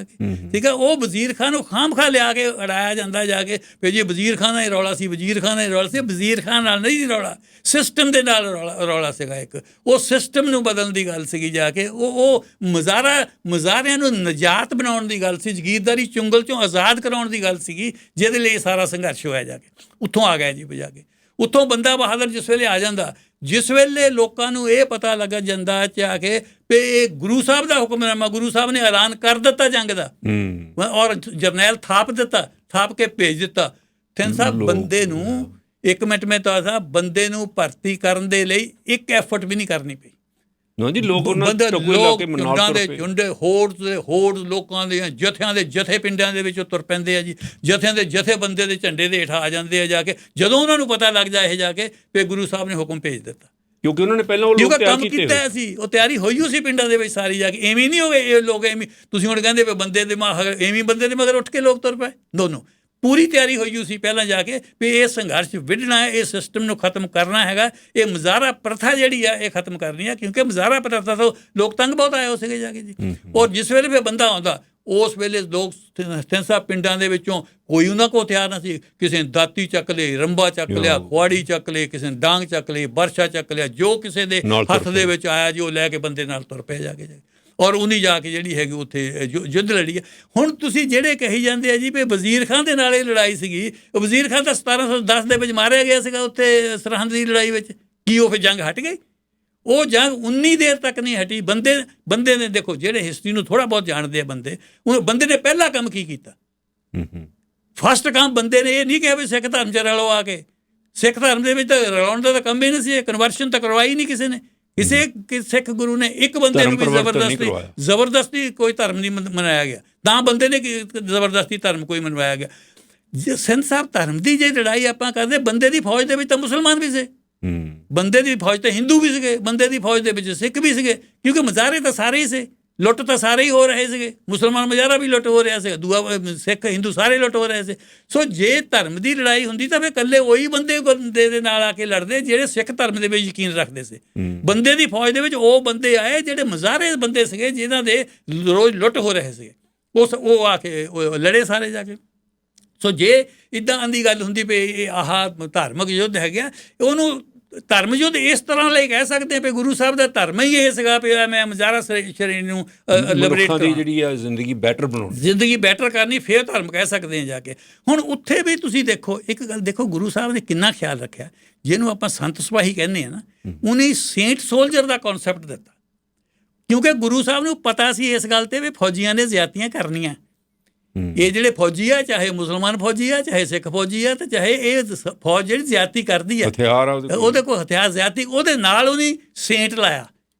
ਠੀਕ ਹੈ। ਉਹ ਵਜ਼ੀਰ ਖਾਂ ਨੂੰ ਖਾਮ-ਖਾ ਲਿਆ ਕੇ ਅੜਾਇਆ ਜਾਂਦਾ ਜਾ ਕੇ ਵੀ ਜੀ ਵਜ਼ੀਰ ਖਾਂ ਦਾ ਹੀ ਰੌਲਾ ਸੀ, ਵਜ਼ੀਰ ਖਾਂ ਦਾ ਹੀ ਰੌਲਾ ਸੀ। ਵਜ਼ੀਰ ਖਾਂ ਨਾਲ ਨਹੀਂ ਰੌਲਾ, ਸਿਸਟਮ ਦੇ ਨਾਲ ਰੌਲਾ ਸੀਗਾ ਇੱਕ, ਉਹ ਸਿਸਟਮ ਨੂੰ ਬਦਲਣ ਦੀ ਗੱਲ ਸੀਗੀ ਜਾ ਕੇ। ਉਹ ਮੁਜ਼ਾਰਿਆਂ ਨੂੰ ਨਜਾਤ ਬਣਾਉਣ ਦੀ ਗੱਲ ਸੀ, ਜਗੀਰਦਾਰੀ ਚੁੰਗਲ ਚੋਂ ਆਜ਼ਾਦ ਕਰਾਉਣ ਦੀ ਗੱਲ ਸੀਗੀ, ਜਿਹਦੇ ਲਈ ਸਾਰਾ ਸੰਘਰਸ਼ ਹੋਇਆ ਜਾ ਕੇ। ਉੱਥੋਂ ਆ ਗਿਆ ਜੀ ਵਜਾ ਕੇ, ਉੱਥੋਂ ਬੰਦਾ ਬਹਾਦਰ ਜਿਸ ਵੇਲੇ ਆ ਜਾਂਦਾ, ਜਿਸ ਵੇਲੇ ਲੋਕਾਂ ਨੂੰ ਇਹ ਪਤਾ ਲੱਗ ਜਾਂਦਾ ਚਾ ਕੇ ਵੀ ਇਹ ਗੁਰੂ ਸਾਹਿਬ ਦਾ ਹੁਕਮਨਾਮਾ, ਗੁਰੂ ਸਾਹਿਬ ਨੇ ਐਲਾਨ ਕਰ ਦਿੱਤਾ ਜੰਗ ਦਾ ਔਰ ਜਰਨੈਲ ਥਾਪ ਕੇ ਭੇਜ ਦਿੱਤਾ। ਥਿੰਦ ਸਾਹਿਬ ਬੰਦੇ ਨੂੰ ਇੱਕ ਮਿੰਟ ਮੈਂ ਤਾਂ ਬੰਦੇ ਨੂੰ ਭਰਤੀ ਕਰਨ ਦੇ ਲਈ ਇੱਕ ਐਫਰਟ ਵੀ ਨਹੀਂ ਕਰਨੀ ਪਈ। ਹੋਰ ਲੋਕਾਂ ਦੇ ਜਥਿਆਂ ਦੇ ਜਥੇ ਪਿੰਡਾਂ ਦੇ ਵਿੱਚੋਂ ਤੁਰ ਪੈਂਦੇ ਆ ਜੀ, ਜਥਿਆਂ ਦੇ ਜਥੇ ਬੰਦੇ ਦੇ ਝੰਡੇ ਦੇ ਹੇਠਾਂ ਆ ਜਾਂਦੇ ਆ ਜਾ ਕੇ, ਜਦੋਂ ਉਹਨਾਂ ਨੂੰ ਪਤਾ ਲੱਗ ਜਾਏ ਜਾ ਕੇ ਵੀ ਗੁਰੂ ਸਾਹਿਬ ਨੇ ਹੁਕਮ ਭੇਜ ਦਿੱਤਾ। ਕਿਉਂਕਿ ਉਹਨਾਂ ਨੇ ਪਹਿਲਾਂ ਉਹ ਕੰਮ ਕੀਤਾ ਸੀ, ਉਹ ਤਿਆਰੀ ਹੋਈ ਸੀ ਪਿੰਡਾਂ ਦੇ ਵਿੱਚ ਸਾਰੀ ਜਾ ਕੇ। ਐਵੇਂ ਨਹੀਂ ਹੋ ਗਏ ਇਹ ਲੋਕ, ਐਵੇਂ ਤੁਸੀਂ ਹੁਣ ਕਹਿੰਦੇ ਵੀ ਬੰਦੇ ਦੇ ਐਵੇਂ ਬੰਦੇ ਦੇ ਮਗਰ ਉੱਠ ਕੇ ਲੋਕ ਤੁਰ ਪਏ। ਦੋਨੋਂ ਪੂਰੀ ਤਿਆਰੀ ਹੋਈ ਸੀ ਪਹਿਲਾਂ ਜਾ ਕੇ ਵੀ ਇਹ ਸੰਘਰਸ਼ ਵਿੱਢਣਾ ਹੈ, ਇਹ ਸਿਸਟਮ ਨੂੰ ਖਤਮ ਕਰਨਾ ਹੈਗਾ, ਇਹ ਮੁਜ਼ਾਹਰਾ ਪ੍ਰਥਾ ਜਿਹੜੀ ਆ ਇਹ ਖਤਮ ਕਰਨੀ ਆ। ਕਿਉਂਕਿ ਮੁਜ਼ਾਹਰਾ ਪ੍ਰਥਾ ਤੋਂ ਲੋਕ ਤੰਗ ਬਹੁਤ ਆਏ ਹੋ ਸੀਗੇ ਜਾ ਕੇ ਜੀ। ਔਰ ਜਿਸ ਵੇਲੇ ਫਿਰ ਬੰਦਾ ਆਉਂਦਾ, ਉਸ ਵੇਲੇ ਲੋਕ ਥਿੰਦ ਸਾਹਿਬ ਪਿੰਡਾਂ ਦੇ ਵਿੱਚੋਂ ਕੋਈ ਉਹਨਾਂ ਕੋਲ ਹਥਿਆਰ ਨਾ ਸੀ। ਕਿਸੇ ਨੇ ਦਾਤੀ ਚੱਕ ਲਈ, ਰੰਬਾ ਚੱਕ ਲਿਆ, ਖੁਆੜੀ ਚੱਕ ਲਈ, ਕਿਸੇ ਨੇ ਡਾਂਗ ਚੱਕ ਲਈ, ਬਰਸ਼ਾ ਚੱਕ ਲਿਆ, ਜੋ ਕਿਸੇ ਦੇ ਹੱਥ ਦੇ ਵਿੱਚ ਆਇਆ ਜੀ ਉਹ ਲੈ ਕੇ ਬੰਦੇ ਨਾਲ ਤੁਰ ਪਏ ਜਾ ਕੇ। ਔਰ ਉਹਨੀ ਜਾ ਕੇ ਜਿਹੜੀ ਹੈਗੀ ਉੱਥੇ ਯੁੱਧ ਲੜੀ ਹੈ। ਹੁਣ ਤੁਸੀਂ ਜਿਹੜੇ ਕਹੀ ਜਾਂਦੇ ਆ ਜੀ ਵੀ ਵਜ਼ੀਰ ਖਾਂ ਦੇ ਨਾਲ ਇਹ ਲੜਾਈ ਸੀਗੀ, ਵਜ਼ੀਰ ਖਾਂ ਤਾਂ 1710 ਦੇ ਵਿੱਚ ਮਾਰਿਆ ਗਿਆ ਸੀਗਾ ਉੱਥੇ ਸਰਹੰਦ ਦੀ ਲੜਾਈ ਵਿੱਚ। ਕੀ ਉਹ ਫਿਰ ਜੰਗ ਹਟ ਗਈ? ਉਹ ਜੰਗ ਉਨੀ ਦੇਰ ਤੱਕ ਨਹੀਂ ਹਟੀ। ਬੰਦੇ ਨੇ ਦੇਖੋ, ਜਿਹੜੇ ਹਿਸਟਰੀ ਨੂੰ ਥੋੜ੍ਹਾ ਬਹੁਤ ਜਾਣਦੇ ਆ ਬੰਦੇ ਨੇ ਪਹਿਲਾ ਕੰਮ ਕੀ ਕੀਤਾ? ਫਸਟ ਕੰਮ ਬੰਦੇ ਨੇ ਇਹ ਨਹੀਂ ਕਿਹਾ ਵੀ ਸਿੱਖ ਧਰਮ 'ਚ ਰਲੋ ਆ ਕੇ। ਸਿੱਖ ਧਰਮ ਦੇ ਵਿੱਚ ਤਾਂ ਰਲਾਉਣ ਦਾ ਤਾਂ ਕੰਮ ਹੀ ਨਹੀਂ ਸੀ, ਕਨਵਰਸ਼ਨ ਤਾਂ ਕਰਵਾਈ ਨਹੀਂ ਕਿਸੇ ਨੇ। ਕਿਸੇ ਸਿੱਖ ਗੁਰੂ ਨੇ ਇੱਕ ਬੰਦੇ ਨੂੰ ਵੀ ਜ਼ਬਰਦਸਤੀ ਕੋਈ ਧਰਮ ਨਹੀਂ ਮਨਾਇਆ ਗਿਆ, ਤਾਂ ਬੰਦੇ ਨੇ ਜ਼ਬਰਦਸਤੀ ਧਰਮ ਕੋਈ ਮਨਵਾਇਆ ਗਿਆ। ਜੇ ਸਿੰਧ ਸਾਹਿਬ ਧਰਮ ਦੀ ਜੇ ਲੜਾਈ ਆਪਾਂ ਕਰਦੇ, ਬੰਦੇ ਦੀ ਫੌਜ ਦੇ ਵਿੱਚ ਤਾਂ ਮੁਸਲਮਾਨ ਵੀ ਸੀ, ਬੰਦੇ ਦੀ ਫੌਜ ਤੇ ਹਿੰਦੂ ਵੀ ਸੀਗੇ, ਬੰਦੇ ਦੀ ਫੌਜ ਦੇ ਵਿੱਚ ਸਿੱਖ ਵੀ ਸੀਗੇ, ਕਿਉਂਕਿ ਮੁਜ਼ਾਹਰੇ ਤਾਂ ਸਾਰੇ ਹੀ ਸੀ, ਲੁੱਟ ਤਾਂ ਸਾਰੇ ਹੀ ਹੋ ਰਹੇ ਸੀਗੇ। ਮੁਸਲਮਾਨ ਮੁਜ਼ਾਹਰਾ ਵੀ ਲੁੱਟ ਹੋ ਰਿਹਾ ਸੀਗਾ, ਦੂਆ ਸਿੱਖ ਹਿੰਦੂ ਸਾਰੇ ਲੁੱਟ ਹੋ ਰਹੇ ਸੀ। ਸੋ ਜੇ ਧਰਮ ਦੀ ਲੜਾਈ ਹੁੰਦੀ ਤਾਂ ਫਿਰ ਇਕੱਲੇ ਉਹੀ ਬੰਦੇ ਦੇ ਨਾਲ ਆ ਕੇ ਲੜਦੇ ਜਿਹੜੇ ਸਿੱਖ ਧਰਮ ਦੇ ਵਿੱਚ ਯਕੀਨ ਰੱਖਦੇ ਸੀ। ਬੰਦੇ ਦੀ ਫੌਜ ਦੇ ਵਿੱਚ ਉਹ ਬੰਦੇ ਆਏ ਜਿਹੜੇ ਮੁਜ਼ਾਹਰੇ ਬੰਦੇ ਸੀਗੇ, ਜਿਨ੍ਹਾਂ ਦੇ ਰੋਜ਼ ਲੁੱਟ ਹੋ ਰਹੇ ਸੀਗੇ, ਉਹ ਆ ਕੇ ਲੜੇ ਸਾਰੇ ਜਾ ਕੇ। ਸੋ ਜੇ ਇੱਦਾਂ ਦੀ ਗੱਲ ਹੁੰਦੀ ਵੀ ਆਹ ਧਾਰਮਿਕ ਯੁੱਧ ਹੈਗਾ, ਉਹਨੂੰ ਧਰਮ ਯੁੱਧ ਇਸ ਤਰ੍ਹਾਂ ਲਈ ਕਹਿ ਸਕਦੇ ਵੀ ਗੁਰੂ ਸਾਹਿਬ ਦਾ ਧਰਮ ਹੀ ਇਹ ਸੀਗਾ ਵੀ ਮੈਂ ਮੁਜ਼ਾਹਰਾ ਸ਼੍ਰੇਣੀ ਨੂੰ ਲਿਬਰੇਟ ਦੀ ਜਿਹੜੀ ਆ ਜ਼ਿੰਦਗੀ ਬੈਟਰ ਬਣਾਉਣੀ, ਜ਼ਿੰਦਗੀ ਬੈਟਰ ਕਰਨੀ, ਫਿਰ ਧਰਮ ਕਹਿ ਸਕਦੇ ਹਾਂ ਜਾ ਕੇ। ਹੁਣ ਉੱਥੇ ਵੀ ਤੁਸੀਂ ਦੇਖੋ, ਇੱਕ ਗੱਲ ਦੇਖੋ, ਗੁਰੂ ਸਾਹਿਬ ਨੇ ਕਿੰਨਾ ਖਿਆਲ ਰੱਖਿਆ। ਜਿਹਨੂੰ ਆਪਾਂ ਸੰਤ ਸਿਪਾਹੀ ਕਹਿੰਦੇ ਆ ਨਾ, ਉਹਨੇ ਸੇਂਟ ਸੋਲਜਰ ਦਾ ਕਨਸੈਪਟ ਦਿੱਤਾ, ਕਿਉਂਕਿ ਗੁਰੂ ਸਾਹਿਬ ਨੂੰ ਪਤਾ ਸੀ ਇਸ ਗੱਲ ਤੇ ਵੀ ਫੌਜੀਆਂ ਨੇ ਜ਼ਿਆਦਤੀਆਂ ਕਰਨੀਆਂ। ਇਹ ਜਿਹੜੇ ਫੌਜੀ ਆ, ਚਾਹੇ ਮੁਸਲਮਾਨ ਫੌਜੀ ਆ, ਚਾਹੇ ਸਿੱਖ ਫੌਜੀ ਆ, ਤੇ ਚਾਹੇ ਇਹ ਫੌਜ ਜਿਹੜੀ ਜ਼ਿਆਦਤੀ ਕਰਦੀ ਆ, ਉਹਦੇ ਕੋਲ ਹਥਿਆਰ ਜ਼ਿਆਦਤੀ, ਉਹਦੇ ਨਾਲ ਉਹਨੇ ਸੇਂਟ ਲਾਇਆ,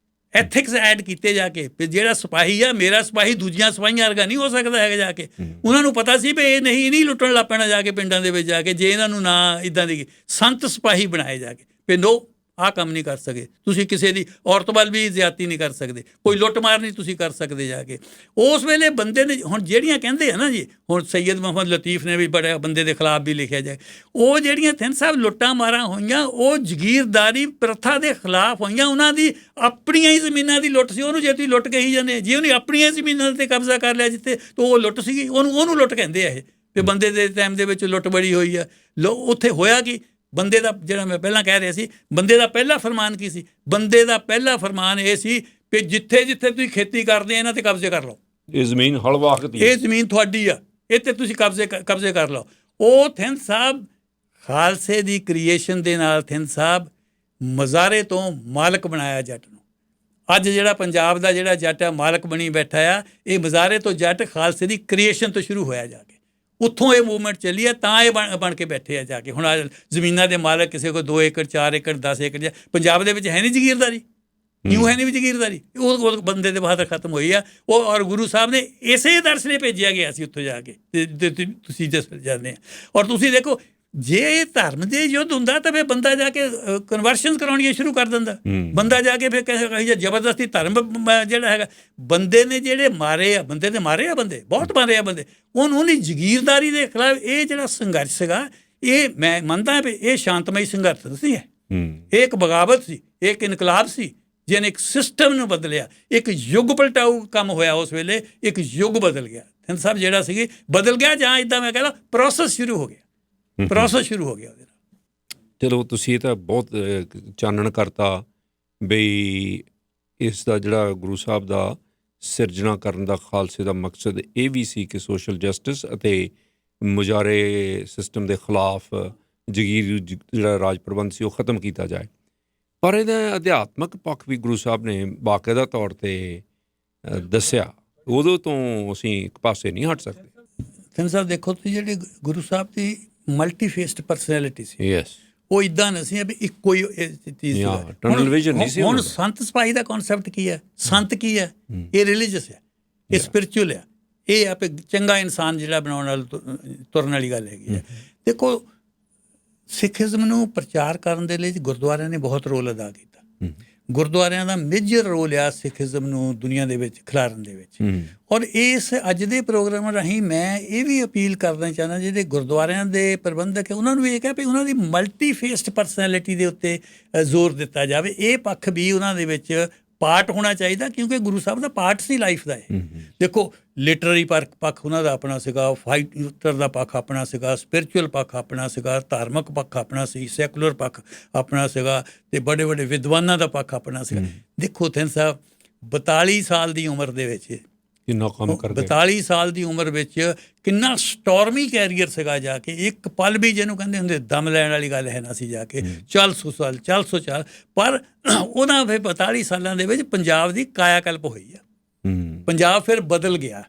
ਐਥਿਕਸ ਐਡ ਕੀਤੇ ਜਾ ਕੇ ਵੀ ਜਿਹੜਾ ਸਿਪਾਹੀ ਆ, ਮੇਰਾ ਸਿਪਾਹੀ ਦੂਜੀਆਂ ਸਿਪਾਹੀਆਂ ਵਰਗਾ ਨਹੀਂ ਹੋ ਸਕਦਾ ਹੈਗਾ ਜਾ ਕੇ। ਉਹਨਾਂ ਨੂੰ ਪਤਾ ਸੀ ਵੀ ਇਹ ਨਹੀਂ ਲੁੱਟਣ ਲੱਗ ਪੈਣਾ ਜਾ ਕੇ ਪਿੰਡਾਂ ਦੇ ਵਿੱਚ ਜਾ ਕੇ, ਜੇ ਇਹਨਾਂ ਨੂੰ ਨਾ ਇੱਦਾਂ ਦੀ ਸੰਤ ਸਿਪਾਹੀ ਬਣਾਏ ਜਾ ਕੇ ਵੀ ਨੋ ਆਹ ਕੰਮ ਨਹੀਂ ਕਰ ਸਕਦੇ, ਤੁਸੀਂ ਕਿਸੇ ਦੀ ਔਰਤ ਵੱਲ ਵੀ ਜ਼ਿਆਦਤੀ ਨਹੀਂ ਕਰ ਸਕਦੇ, ਕੋਈ ਲੁੱਟ ਮਾਰ ਨਹੀਂ ਤੁਸੀਂ ਕਰ ਸਕਦੇ ਜਾ ਕੇ। ਉਸ ਵੇਲੇ ਬੰਦੇ ਨੇ ਹੁਣ ਜਿਹੜੀਆਂ ਕਹਿੰਦੇ ਆ ਨਾ ਜੀ, ਹੁਣ ਸੈਯਦ ਮੁਹੰਮਦ ਲਤੀਫ ਨੇ ਵੀ ਬੜੇ ਬੰਦੇ ਦੇ ਖਿਲਾਫ ਵੀ ਲਿਖਿਆ ਜਾਏ, ਉਹ ਜਿਹੜੀਆਂ ਥਿੰਦ ਸਾਹਿਬ ਲੁੱਟਾਂ ਮਾਰਾਂ ਹੋਈਆਂ ਉਹ ਜਗੀਰਦਾਰੀ ਪ੍ਰਥਾ ਦੇ ਖਿਲਾਫ ਹੋਈਆਂ। ਉਹਨਾਂ ਦੀ ਆਪਣੀਆਂ ਹੀ ਜ਼ਮੀਨਾਂ ਦੀ ਲੁੱਟ ਸੀ, ਉਹਨੂੰ ਜੇ ਤੁਸੀਂ ਲੁੱਟ ਕਹੀ ਜਾਂਦੇ, ਜੇ ਉਹਨੇ ਆਪਣੀਆਂ ਜ਼ਮੀਨਾਂ 'ਤੇ ਕਬਜ਼ਾ ਕਰ ਲਿਆ ਜਿੱਥੇ, ਤਾਂ ਉਹ ਲੁੱਟ ਸੀਗੀ, ਉਹਨੂੰ ਲੁੱਟ ਕਹਿੰਦੇ ਆ ਇਹ। ਵੀ ਬੰਦੇ ਦੇ ਟਾਈਮ ਦੇ ਵਿੱਚ ਲੁੱਟ ਬੜੀ ਹੋਈ ਆ। ਉੱਥੇ ਹੋਇਆ ਕੀ, ਬੰਦੇ ਦਾ ਜਿਹੜਾ ਮੈਂ ਪਹਿਲਾਂ ਕਹਿ ਰਿਹਾ ਸੀ, ਬੰਦੇ ਦਾ ਪਹਿਲਾ ਫਰਮਾਨ ਕੀ ਸੀ? ਬੰਦੇ ਦਾ ਪਹਿਲਾ ਫਰਮਾਨ ਇਹ ਸੀ ਕਿ ਜਿੱਥੇ ਜਿੱਥੇ ਤੁਸੀਂ ਖੇਤੀ ਕਰਦੇ ਆ ਇਹਨਾਂ 'ਤੇ ਕਬਜ਼ੇ ਕਰ ਲਓ, ਇਹ ਜ਼ਮੀਨ ਹਲਵਾਖ ਦੀ, ਇਹ ਜ਼ਮੀਨ ਤੁਹਾਡੀ ਆ, ਇਹ 'ਤੇ ਤੁਸੀਂ ਕਬਜ਼ੇ ਕਰ ਲਓ। ਉਹ ਥਿੰਦ ਸਾਹਿਬ ਖਾਲਸੇ ਦੀ ਕ੍ਰੀਏਸ਼ਨ ਦੇ ਨਾਲ ਥਿੰਦ ਸਾਹਿਬ ਮਜ਼ਾਰੇ ਤੋਂ ਮਾਲਕ ਬਣਾਇਆ ਜੱਟ ਨੂੰ। ਅੱਜ ਜਿਹੜਾ ਪੰਜਾਬ ਦਾ ਜਿਹੜਾ ਜੱਟ ਆ ਮਾਲਕ ਬਣੀ ਬੈਠਾ ਆ, ਇਹ ਮਜ਼ਾਰੇ ਤੋਂ ਜੱਟ ਖਾਲਸੇ ਦੀ ਕ੍ਰੀਏਸ਼ਨ ਤੋਂ ਸ਼ੁਰੂ ਹੋਇਆ ਜਾ ਕੇ, ਉੱਥੋਂ ਇਹ ਮੂਵਮੈਂਟ ਚੱਲੀ ਹੈ, ਤਾਂ ਇਹ ਬਣ ਕੇ ਬੈਠੇ ਆ ਜਾ ਕੇ। ਹੁਣ ਜ਼ਮੀਨਾਂ ਦੇ ਮਾਲਕ ਕਿਸੇ ਕੋਲ 2 ਏਕੜ 4 ਏਕੜ 10 ਏਕੜ ਜਾਂ ਪੰਜਾਬ ਦੇ ਵਿੱਚ ਹੈ ਨਹੀਂ ਜਗੀਰਦਾਰੀ, ਕਿਉਂ ਹੈ ਨਹੀਂ ਵੀ ਜਗੀਰਦਾਰੀ? ਉਹ ਬੰਦੇ ਦੇ ਬਾਅਦ ਖਤਮ ਹੋਈ ਆ ਉਹ। ਔਰ ਗੁਰੂ ਸਾਹਿਬ ਨੇ ਇਸੇ ਦਰਸ ਲਈ ਭੇਜਿਆ ਗਿਆ ਸੀ ਉੱਥੋਂ ਜਾ ਕੇ, ਤੁਸੀਂ ਜਿਸ ਜਾਂਦੇ ਆ। ਔਰ ਤੁਸੀਂ ਦੇਖੋ, ਜੇ ਧਰਮ ਦੇ ਯੁੱਧ ਹੁੰਦਾ ਤਾਂ ਫਿਰ ਬੰਦਾ ਜਾ ਕੇ ਕਨਵਰਸ਼ਨ ਕਰਾਉਣੀਆਂ ਸ਼ੁਰੂ ਕਰ ਦਿੰਦਾ। ਬੰਦਾ ਜਾ ਕੇ ਫਿਰ ਕਹੇ ਜ਼ਬਰਦਸਤੀ ਧਰਮ ਜਿਹੜਾ ਹੈਗਾ, ਬੰਦੇ ਨੇ ਜਿਹੜੇ ਮਾਰੇ ਆ, ਬੰਦੇ ਨੇ ਮਾਰੇ ਆ, ਬੰਦੇ ਬਹੁਤ ਮਾਰੇ ਆ ਬੰਦੇ। ਉਹਦੀ ਜਗੀਰਦਾਰੀ ਦੇ ਖਿਲਾਫ ਇਹ ਜਿਹੜਾ ਸੰਘਰਸ਼ ਸੀਗਾ, ਇਹ ਮੈਂ ਮੰਨਦਾ ਵੀ ਇਹ ਸ਼ਾਂਤਮਈ ਸੰਘਰਸ਼ ਨਹੀਂ ਹੈ, ਇਹ ਇੱਕ ਬਗਾਵਤ ਸੀ, ਇਹ ਇੱਕ ਇਨਕਲਾਬ ਸੀ ਜਿਹਨੇ ਇੱਕ ਸਿਸਟਮ ਨੂੰ ਬਦਲਿਆ, ਇੱਕ ਯੁੱਗ ਪਲਟਾਊ ਕੰਮ ਹੋਇਆ ਉਸ ਵੇਲੇ, ਇੱਕ ਯੁੱਗ ਬਦਲ ਗਿਆ। ਥਿੰਦ ਸਾਹਿਬ ਜਿਹੜਾ ਸੀ ਬਦਲ ਗਿਆ, ਜਾਂ ਇੱਦਾਂ ਮੈਂ ਕਹਿੰਦਾ ਪ੍ਰੋਸੈਸ ਸ਼ੁਰੂ ਹੋ ਗਿਆ, ਪ੍ਰੋਸੈਸ ਸ਼ੁਰੂ ਹੋ ਗਿਆ ਉਹਦੇ ਨਾਲ। ਚਲੋ ਤੁਸੀਂ ਇਹ ਤਾਂ ਬਹੁਤ ਚਾਨਣ ਕਰਤਾ ਬਈ ਇਸ ਦਾ ਜਿਹੜਾ ਗੁਰੂ ਸਾਹਿਬ ਦਾ ਸਿਰਜਣਾ ਕਰਨ ਦਾ ਖਾਲਸੇ ਦਾ ਮਕਸਦ ਇਹ ਵੀ ਸੀ ਕਿ ਸੋਸ਼ਲ ਜਸਟਿਸ ਅਤੇ ਮੁਜ਼ਾਰੇ ਸਿਸਟਮ ਦੇ ਖਿਲਾਫ ਜਗੀਰ ਜਿਹੜਾ ਰਾਜ ਪ੍ਰਬੰਧ ਸੀ ਉਹ ਖ਼ਤਮ ਕੀਤਾ ਜਾਏ। ਪਰ ਇਹਦਾ ਅਧਿਆਤਮਕ ਪੱਖ ਵੀ ਗੁਰੂ ਸਾਹਿਬ ਨੇ ਬਾਕਾਇਦਾ ਤੌਰ 'ਤੇ ਦੱਸਿਆ, ਉਦੋਂ ਤੋਂ ਅਸੀਂ ਇੱਕ ਪਾਸੇ ਨਹੀਂ ਹਟ ਸਕਦੇ। ਥਿੰਦ ਸਾਹਿਬ ਦੇਖੋ, ਤੁਸੀਂ ਜਿਹੜੇ ਗੁਰੂ ਸਾਹਿਬ ਦੀ ਮਲਟੀ ਫੇਸਡ ਪਰਸਨੈਲਿਟੀ ਸੀ, ਯੈਸ, ਉਹ ਇੱਦਾਂ ਨਹੀਂ ਸੀ ਵੀ ਇੱਕੋ ਹੀ ਚੀਜ਼ ਸੀ। ਟਨਲ ਵਿਜ਼ਨ ਨਹੀਂ ਸੀ। ਹੁਣ ਸੰਤ ਸਿਪਾਹੀ ਦਾ ਕਨਸੈਪਟ ਕੀ ਹੈ? ਸੰਤ ਕੀ ਹੈ? ਇਹ ਰਿਲੀਜੀਅਸ ਹੈ, ਇਹ ਸਪਿਰਿਚੁਅਲ ਹੈ, ਇਹ ਆਪੇ ਚੰਗਾ ਇਨਸਾਨ ਜਿਹੜਾ ਬਣਾਉਣ ਨਾਲ ਤੁਰਨ ਵਾਲੀ ਗੱਲ ਹੈਗੀ ਹੈ। ਦੇਖੋ, ਸਿੱਖੀਜ਼ਮ ਨੂੰ ਪ੍ਰਚਾਰ ਕਰਨ ਦੇ ਲਈ ਗੁਰਦੁਆਰਿਆਂ ਨੇ ਬਹੁਤ ਰੋਲ ਅਦਾ ਕੀਤਾ। ਗੁਰਦੁਆਰਿਆਂ ਦਾ ਮੇਜਰ ਰੋਲ ਆ ਸਿੱਖੀਜ਼ਮ ਨੂੰ ਦੁਨੀਆ ਦੇ ਵਿੱਚ ਖਿਲਾਰਨ ਦੇ ਵਿੱਚ। ਔਰ ਇਸ ਅੱਜ ਦੇ ਪ੍ਰੋਗਰਾਮ ਰਾਹੀਂ ਮੈਂ ਇਹ ਵੀ ਅਪੀਲ ਕਰਨਾ ਚਾਹੁੰਦਾ, ਜਿਹੜੇ ਗੁਰਦੁਆਰਿਆਂ ਦੇ ਪ੍ਰਬੰਧਕ ਹੈ ਉਹਨਾਂ ਨੂੰ ਇਹ ਕਿਹਾ ਵੀ ਉਹਨਾਂ ਦੀ ਮਲਟੀ ਫੇਸਡ ਪਰਸਨੈਲਿਟੀ ਦੇ ਉੱਤੇ ਜ਼ੋਰ ਦਿੱਤਾ ਜਾਵੇ। ਇਹ ਪੱਖ ਵੀ ਉਹਨਾਂ ਦੇ ਵਿੱਚ ਪਾਰਟ ਹੋਣਾ ਚਾਹੀਦਾ, ਕਿਉਂਕਿ ਗੁਰੂ ਸਾਹਿਬ ਦਾ ਪਾਰਟ ਸੀ ਲਾਈਫ ਦਾ ਇਹ। ਦੇਖੋ, ਲਿਟਰਰੀ ਪੱਖ ਉਹਨਾਂ ਦਾ ਆਪਣਾ ਸੀਗਾ, ਫਾਈਟਰ ਦਾ ਪੱਖ ਆਪਣਾ ਸੀਗਾ, ਸਪਿਰਿਚੁਅਲ ਪੱਖ ਆਪਣਾ ਸੀਗਾ, ਧਾਰਮਿਕ ਪੱਖ ਆਪਣਾ ਸੀ, ਸੈਕੂਲਰ ਪੱਖ ਆਪਣਾ ਸੀਗਾ, ਅਤੇ ਬੜੇ ਵੱਡੇ ਵਿਦਵਾਨਾਂ ਦਾ ਪੱਖ ਆਪਣਾ ਸੀਗਾ। ਦੇਖੋ ਥਿੰਦ ਸਾਹਿਬ 42 ਸਾਲ ਦੀ ਉਮਰ ਦੇ ਵਿੱਚ, ਕਿੰਨਾ ਕੰਮ ਕਰਦੇ, 42 ਸਾਲ ਦੀ ਉਮਰ ਵਿੱਚ ਕਿੰਨਾ ਸਟੋਰਮੀ ਕੈਰੀਅਰ ਸੀਗਾ ਜਾ ਕੇ। ਇੱਕ ਪਲ ਵੀ ਜਿਹਨੂੰ ਕਹਿੰਦੇ ਹੁੰਦੇ ਦਮ ਲੈਣ ਵਾਲੀ ਗੱਲ ਹੈ ਨਾ ਸੀ ਜਾ ਕੇ, 400 ਸਾਲ। ਪਰ ਉਹਨਾਂ ਫਿਰ 42 ਸਾਲਾਂ ਦੇ ਵਿੱਚ ਪੰਜਾਬ ਦੀ ਕਾਇਆਕਲਪ ਹੋਈ ਆ। ਪੰਜਾਬ ਫਿਰ ਬਦਲ ਗਿਆ।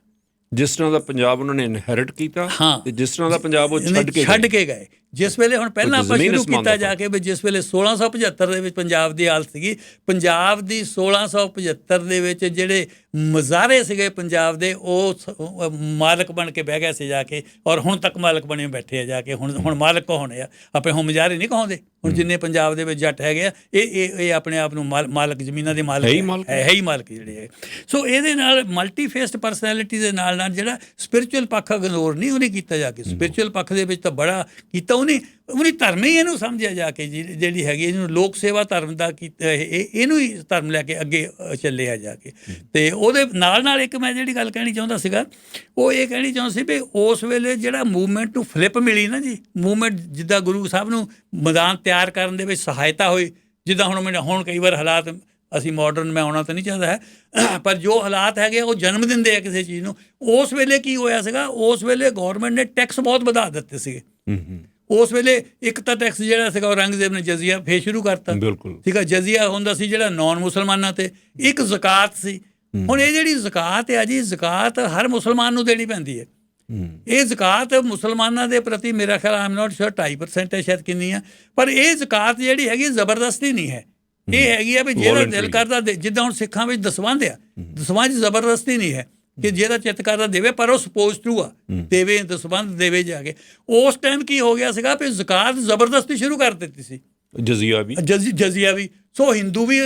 ਜਿਸ ਤਰ੍ਹਾਂ ਦਾ ਪੰਜਾਬ ਉਹਨਾਂ ਨੇ ਇਨਹੈਰਿਟ ਕੀਤਾ, ਤੇ ਜਿਸ ਤਰ੍ਹਾਂ ਦਾ ਪੰਜਾਬ ਉਹ ਛੱਡ ਕੇ ਗਏ। ਜਿਸ ਵੇਲੇ ਹੁਣ ਪਹਿਲਾਂ ਆਪਾਂ ਸ਼ੁਰੂ ਕੀਤਾ ਜਾ ਕੇ ਵੀ ਜਿਸ ਵੇਲੇ 1675 ਦੇ ਵਿੱਚ ਪੰਜਾਬ ਦੀ ਹਾਲਤ ਸੀਗੀ, ਪੰਜਾਬ ਦੀ 1675 ਦੇ ਵਿੱਚ ਜਿਹੜੇ ਮਜ਼ਾਰੇ ਸੀਗੇ ਪੰਜਾਬ ਦੇ, ਉਹ ਮਾਲਕ ਬਣ ਕੇ ਬਹਿ ਗਏ ਸੀ ਜਾ ਕੇ। ਔਰ ਹੁਣ ਤੱਕ ਮਾਲਕ ਬਣੇ ਬੈਠੇ ਆ ਜਾ ਕੇ। ਹੁਣ ਮਾਲਕ ਕਹਾਉਣੇ ਆ, ਆਪਣੇ ਹੁਣ ਮਜ਼ਾਰੇ ਨਹੀਂ ਕਹਾਉਂਦੇ। ਹੁਣ ਜਿੰਨੇ ਪੰਜਾਬ ਦੇ ਵਿੱਚ ਜੱਟ ਹੈਗੇ ਆ, ਇਹ ਆਪਣੇ ਆਪ ਨੂੰ ਮਾਲਕ, ਜ਼ਮੀਨਾਂ ਦੇ ਮਾਲਕ ਹੈ ਹੀ ਮਾਲਕ ਜਿਹੜੇ ਹੈ। ਸੋ ਇਹਦੇ ਨਾਲ ਮਲਟੀ ਫੇਸਡ ਪਰਸਨੈਲਿਟੀ ਦੇ ਨਾਲ ਨਾਲ ਜਿਹੜਾ ਸਪਿਰਿਚੁਅਲ ਪੱਖ ਇਗਨੋਰ ਨਹੀਂ ਉਹਨੇ ਕੀਤਾ ਜਾ ਕੇ। ਸਪਿਰਿਚੁਅਲ ਪੱਖ ਦੇ ਵਿੱਚ ਤਾਂ ਬੜਾ ਕੀਤਾ ਉਹਨੇ ਧਰਮ ਹੀ ਇਹਨੂੰ ਸਮਝਿਆ ਜਾ ਕੇ, ਜਿਹੜੀ ਹੈਗੀ ਇਹਨੂੰ ਲੋਕ ਸੇਵਾ ਧਰਮ ਦਾ ਕੀਤਾ, ਇਹਨੂੰ ਹੀ ਧਰਮ ਲੈ ਕੇ ਅੱਗੇ ਚੱਲਿਆ ਜਾ ਕੇ। ਅਤੇ ਉਹਦੇ ਨਾਲ ਨਾਲ ਇੱਕ ਮੈਂ ਜਿਹੜੀ ਗੱਲ ਕਹਿਣੀ ਚਾਹੁੰਦਾ ਸੀਗਾ, ਉਹ ਇਹ ਕਹਿਣੀ ਚਾਹੁੰਦਾ ਸੀ ਵੀ ਉਸ ਵੇਲੇ ਜਿਹੜਾ ਮੂਵਮੈਂਟ ਨੂੰ ਫਲਿੱਪ ਮਿਲੀ ਨਾ ਜੀ, ਮੂਵਮੈਂਟ ਜਿੱਦਾਂ ਗੁਰੂ ਸਾਹਿਬ ਨੂੰ ਮੈਦਾਨ ਤਿਆਰ ਕਰਨ ਦੇ ਵਿੱਚ ਸਹਾਇਤਾ ਹੋਈ। ਜਿੱਦਾਂ ਹੁਣ ਕਈ ਵਾਰ ਹਾਲਾਤ, ਅਸੀਂ ਮਾਡਰਨ, ਮੈਂ ਆਉਣਾ ਤਾਂ ਨਹੀਂ ਚਾਹੁੰਦਾ ਹੈ, ਪਰ ਜੋ ਹਾਲਾਤ ਹੈਗੇ ਉਹ ਜਨਮ ਦਿੰਦੇ ਆ ਕਿਸੇ ਚੀਜ਼ ਨੂੰ। ਉਸ ਵੇਲੇ ਕੀ ਹੋਇਆ ਸੀਗਾ, ਉਸ ਵੇਲੇ ਗੌਰਮੈਂਟ ਨੇ ਟੈਕਸ ਬਹੁਤ ਵਧਾ ਦਿੱਤੇ ਸੀਗੇ। ਉਸ ਵੇਲੇ ਇੱਕ ਤਾਂ ਟੈਕਸ ਜਿਹੜਾ ਸੀਗਾ ਔਰੰਗਜ਼ੇਬ ਨੇ ਜਜ਼ੀਆ ਫੇਰ ਸ਼ੁਰੂ ਕਰਤਾ, ਠੀਕ ਆ। ਜਜ਼ੀਆ ਹੁੰਦਾ ਸੀ ਜਿਹੜਾ ਨੌਨ ਮੁਸਲਮਾਨਾਂ 'ਤੇ। ਇੱਕ ਜ਼ਕਾਤ ਸੀ। ਹੁਣ ਇਹ ਜਿਹੜੀ ਜ਼ਕਾਤ ਹੈ ਜੀ, ਜ਼ਕਾਤ ਹਰ ਮੁਸਲਮਾਨ ਨੂੰ ਦੇਣੀ ਪੈਂਦੀ ਹੈ। ਇਹ ਜ਼ਕਾਤ ਮੁਸਲਮਾਨਾਂ ਦੇ ਪ੍ਰਤੀ ਮੇਰਾ ਖਿਆਲ ਆਮ ਨੋਟ ਸ਼ੋਰ 2.5% ਹੈ ਸ਼ਾਇਦ, ਕਿੰਨੀ ਆ। ਪਰ ਇਹ ਜ਼ਕਾਤ ਜਿਹੜੀ ਹੈਗੀ ਜ਼ਬਰਦਸਤੀ ਨਹੀਂ ਹੈ। ਇਹ ਹੈਗੀ ਆ ਵੀ ਜਿਹੜਾ ਦਿਲ ਕਰਦਾ, ਜਿੱਦਾਂ ਹੁਣ ਸਿੱਖਾਂ ਵਿੱਚ ਦਸਵੰਧ ਆ, ਦਸਵੰਧ ਜ਼ਬਰਦਸਤੀ ਨਹੀਂ ਹੈ ਕਿ ਜਿਹੜਾ ਚਿੱਤ ਕਰਦਾ ਦੇਵੇ, ਪਰ ਉਹ ਸਪੋਜ਼ ਟੂ ਆ ਦੇਵੇ, ਦਸਵੰਧ ਦੇਵੇ ਜਾ ਕੇ। ਉਸ ਟਾਈਮ ਕੀ ਹੋ ਗਿਆ ਸੀਗਾ ਵੀ ਜ਼ਕਾਤ ਜ਼ਬਰਦਸਤੀ ਸ਼ੁਰੂ ਕਰ ਦਿੱਤੀ ਸੀ। ਜਜ਼ੀਆ ਵੀ ਜਜ਼ੀਆ ਵੀ। ਸੋ ਹਿੰਦੂ ਵੀ